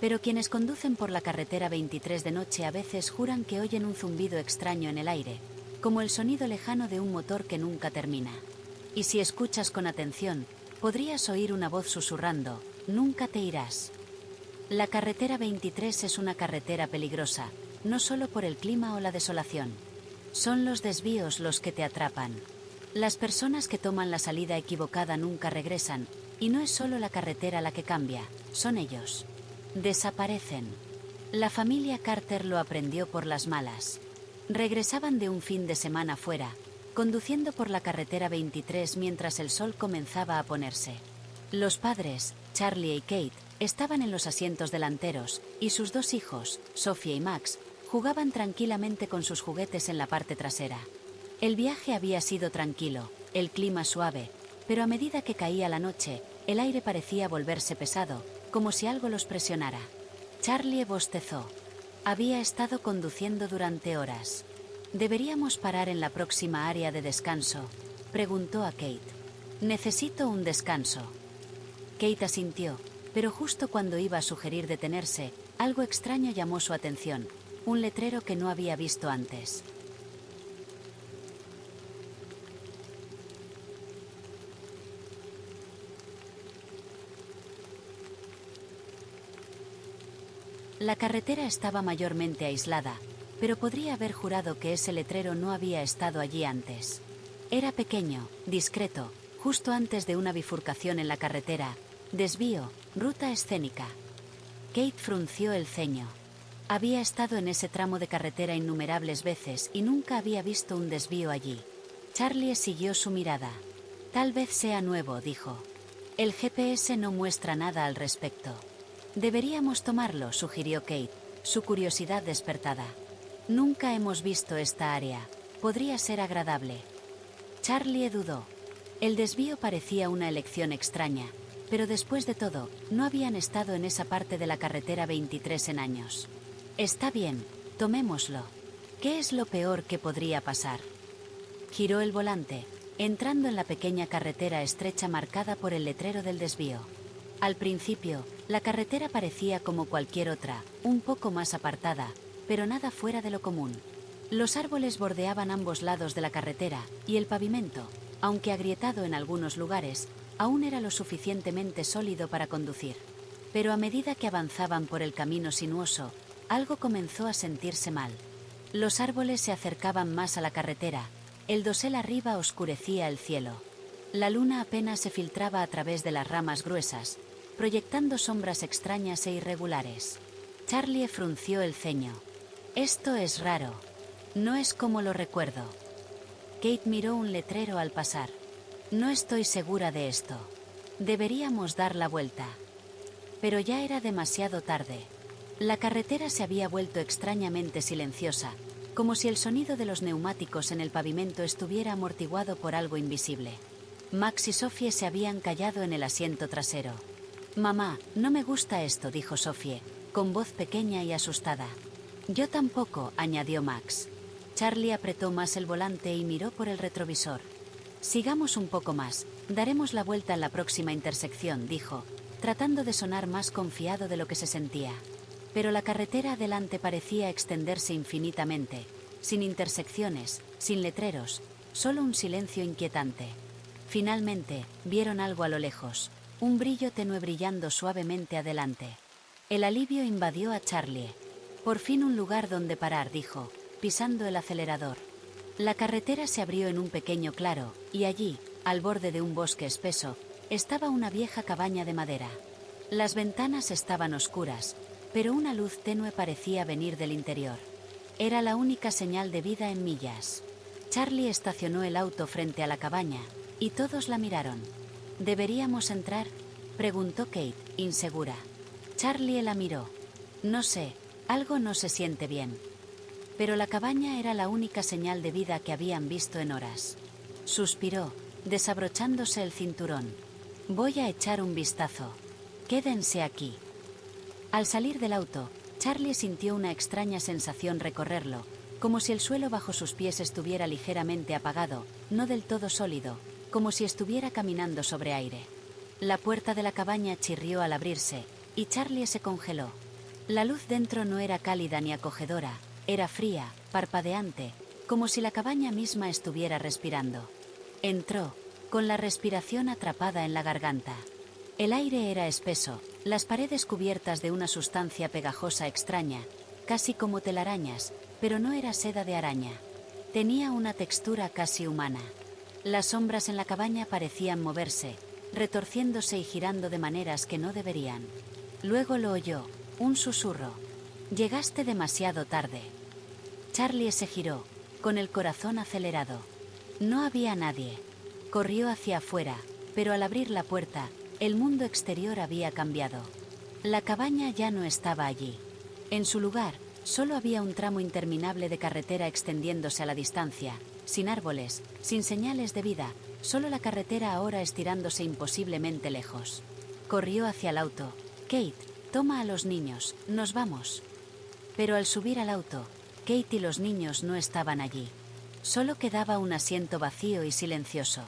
Pero quienes conducen por la carretera 23 de noche a veces juran que oyen un zumbido extraño en el aire, como el sonido lejano de un motor que nunca termina. Y si escuchas con atención, podrías oír una voz susurrando: «Nunca te irás». La carretera 23 es una carretera peligrosa, no solo por el clima o la desolación. Son los desvíos los que te atrapan. Las personas que toman la salida equivocada nunca regresan, y no es solo la carretera la que cambia, son ellos. Desaparecen. La familia Carter lo aprendió por las malas. Regresaban de un fin de semana fuera, conduciendo por la carretera 23 mientras el sol comenzaba a ponerse. Los padres, Charlie y Kate, estaban en los asientos delanteros, y sus dos hijos, Sophia y Max, jugaban tranquilamente con sus juguetes en la parte trasera. El viaje había sido tranquilo, el clima suave, pero a medida que caía la noche, el aire parecía volverse pesado, como si algo los presionara. Charlie bostezó. Había estado conduciendo durante horas. ¿Deberíamos parar en la próxima área de descanso?, preguntó a Kate. Necesito un descanso. Kate asintió, pero justo cuando iba a sugerir detenerse, algo extraño llamó su atención, un letrero que no había visto antes. La carretera estaba mayormente aislada, pero podría haber jurado que ese letrero no había estado allí antes. Era pequeño, discreto, justo antes de una bifurcación en la carretera: desvío, ruta escénica. Kate frunció el ceño. Había estado en ese tramo de carretera innumerables veces y nunca había visto un desvío allí. Charlie siguió su mirada. Tal vez sea nuevo, dijo. El GPS no muestra nada al respecto. Deberíamos tomarlo, sugirió Kate. su curiosidad despertada. Nunca hemos visto esta área. Podría ser agradable. Charlie dudó. El desvío parecía una elección extraña, pero después de todo, no habían estado en esa parte de la carretera 23 en años. Está bien, tomémoslo. ¿Qué es lo peor que podría pasar? Giró el volante, entrando en la pequeña carretera estrecha marcada por el letrero del desvío. Al principio, la carretera parecía como cualquier otra, un poco más apartada, pero nada fuera de lo común. Los árboles bordeaban ambos lados de la carretera, y el pavimento, aunque agrietado en algunos lugares, aún era lo suficientemente sólido para conducir. Pero a medida que avanzaban por el camino sinuoso, algo comenzó a sentirse mal. Los árboles se acercaban más a la carretera, el dosel arriba oscurecía el cielo. La luna apenas se filtraba a través de las ramas gruesas, proyectando sombras extrañas e irregulares. Charlie frunció el ceño. Esto es raro. No es como lo recuerdo. Kate miró un letrero al pasar. No estoy segura de esto. Deberíamos dar la vuelta. Pero ya era demasiado tarde. La carretera se había vuelto extrañamente silenciosa, como si el sonido de los neumáticos en el pavimento estuviera amortiguado por algo invisible. Max y Sophie se habían callado en el asiento trasero. «Mamá, no me gusta esto», dijo Sophie, con voz pequeña y asustada. «Yo tampoco», añadió Max. Charlie apretó más el volante y miró por el retrovisor. «Sigamos un poco más, daremos la vuelta en la próxima intersección», dijo, tratando de sonar más confiado de lo que se sentía. Pero la carretera adelante parecía extenderse infinitamente, sin intersecciones, sin letreros, solo un silencio inquietante. Finalmente, vieron algo a lo lejos, un brillo tenue brillando suavemente adelante. El alivio invadió a Charlie. «Por fin un lugar donde parar», dijo, pisando el acelerador. La carretera se abrió en un pequeño claro, y allí, al borde de un bosque espeso, estaba una vieja cabaña de madera. Las ventanas estaban oscuras, pero una luz tenue parecía venir del interior. Era la única señal de vida en millas. Charlie estacionó el auto frente a la cabaña, y todos la miraron. «¿Deberíamos entrar?», preguntó Kate, insegura. Charlie la miró. «No sé, algo no se siente bien». Pero la cabaña era la única señal de vida que habían visto en horas. Suspiró, desabrochándose el cinturón. «Voy a echar un vistazo. Quédense aquí». Al salir del auto, Charlie sintió una extraña sensación recorrerlo, como si el suelo bajo sus pies estuviera ligeramente apagado, no del todo sólido, como si estuviera caminando sobre aire. La puerta de la cabaña chirrió al abrirse, y Charlie se congeló. La luz dentro no era cálida ni acogedora, era fría, parpadeante, como si la cabaña misma estuviera respirando. Entró, con la respiración atrapada en la garganta. El aire era espeso, las paredes cubiertas de una sustancia pegajosa extraña, casi como telarañas, pero no era seda de araña. Tenía una textura casi humana. Las sombras en la cabaña parecían moverse, retorciéndose y girando de maneras que no deberían. Luego lo oyó, un susurro. «Llegaste demasiado tarde». Charlie se giró, con el corazón acelerado. No había nadie. Corrió hacia afuera, pero al abrir la puerta, el mundo exterior había cambiado. La cabaña ya no estaba allí. En su lugar, solo había un tramo interminable de carretera extendiéndose a la distancia, sin árboles, sin señales de vida, solo la carretera ahora estirándose imposiblemente lejos. Corrió hacia el auto. «Kate, toma a los niños, nos vamos». Pero al subir al auto, Kate y los niños no estaban allí. Solo quedaba un asiento vacío y silencioso.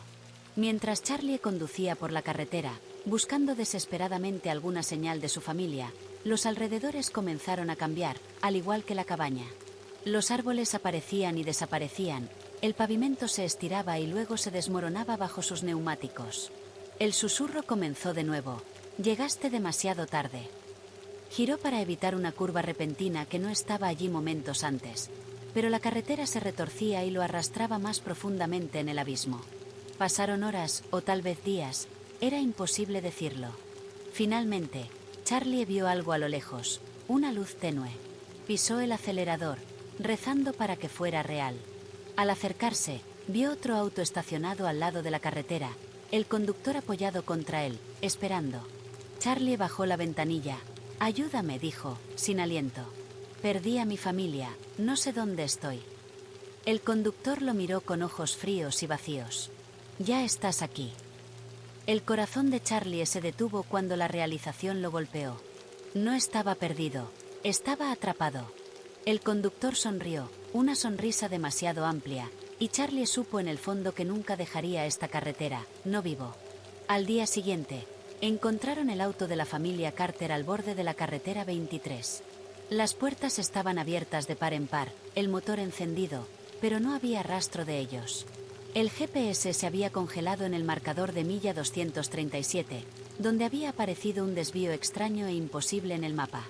Mientras Charlie conducía por la carretera, buscando desesperadamente alguna señal de su familia, los alrededores comenzaron a cambiar, al igual que la cabaña. Los árboles aparecían y desaparecían, el pavimento se estiraba y luego se desmoronaba bajo sus neumáticos. El susurro comenzó de nuevo. «Llegaste demasiado tarde». Giró para evitar una curva repentina que no estaba allí momentos antes, pero la carretera se retorcía y lo arrastraba más profundamente en el abismo. Pasaron horas, o tal vez días, era imposible decirlo. Finalmente, Charlie vio algo a lo lejos, una luz tenue. Pisó el acelerador, rezando para que fuera real. Al acercarse, vio otro auto estacionado al lado de la carretera, el conductor apoyado contra él, esperando. Charlie bajó la ventanilla. «Ayúdame», dijo, sin aliento. Perdí a mi familia, no sé dónde estoy. El conductor lo miró con ojos fríos y vacíos. Ya estás aquí. El corazón de Charlie se detuvo cuando la realización lo golpeó. No estaba perdido, estaba atrapado. El conductor sonrió, una sonrisa demasiado amplia, y Charlie supo en el fondo que nunca dejaría esta carretera, no vivo. Al día siguiente, encontraron el auto de la familia Carter al borde de la carretera 23. Las puertas estaban abiertas de par en par, el motor encendido, pero no había rastro de ellos. El GPS se había congelado en el marcador de milla 237, donde había aparecido un desvío extraño e imposible en el mapa.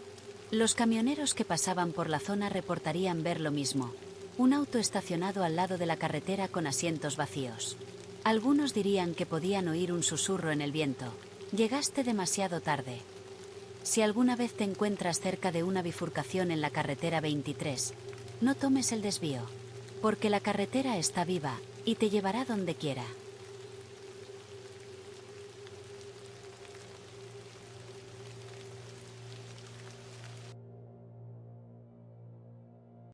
Los camioneros que pasaban por la zona reportarían ver lo mismo. Un auto estacionado al lado de la carretera con asientos vacíos. Algunos dirían que podían oír un susurro en el viento. Llegaste demasiado tarde. Si alguna vez te encuentras cerca de una bifurcación en la carretera 23, no tomes el desvío, porque la carretera está viva y te llevará donde quiera.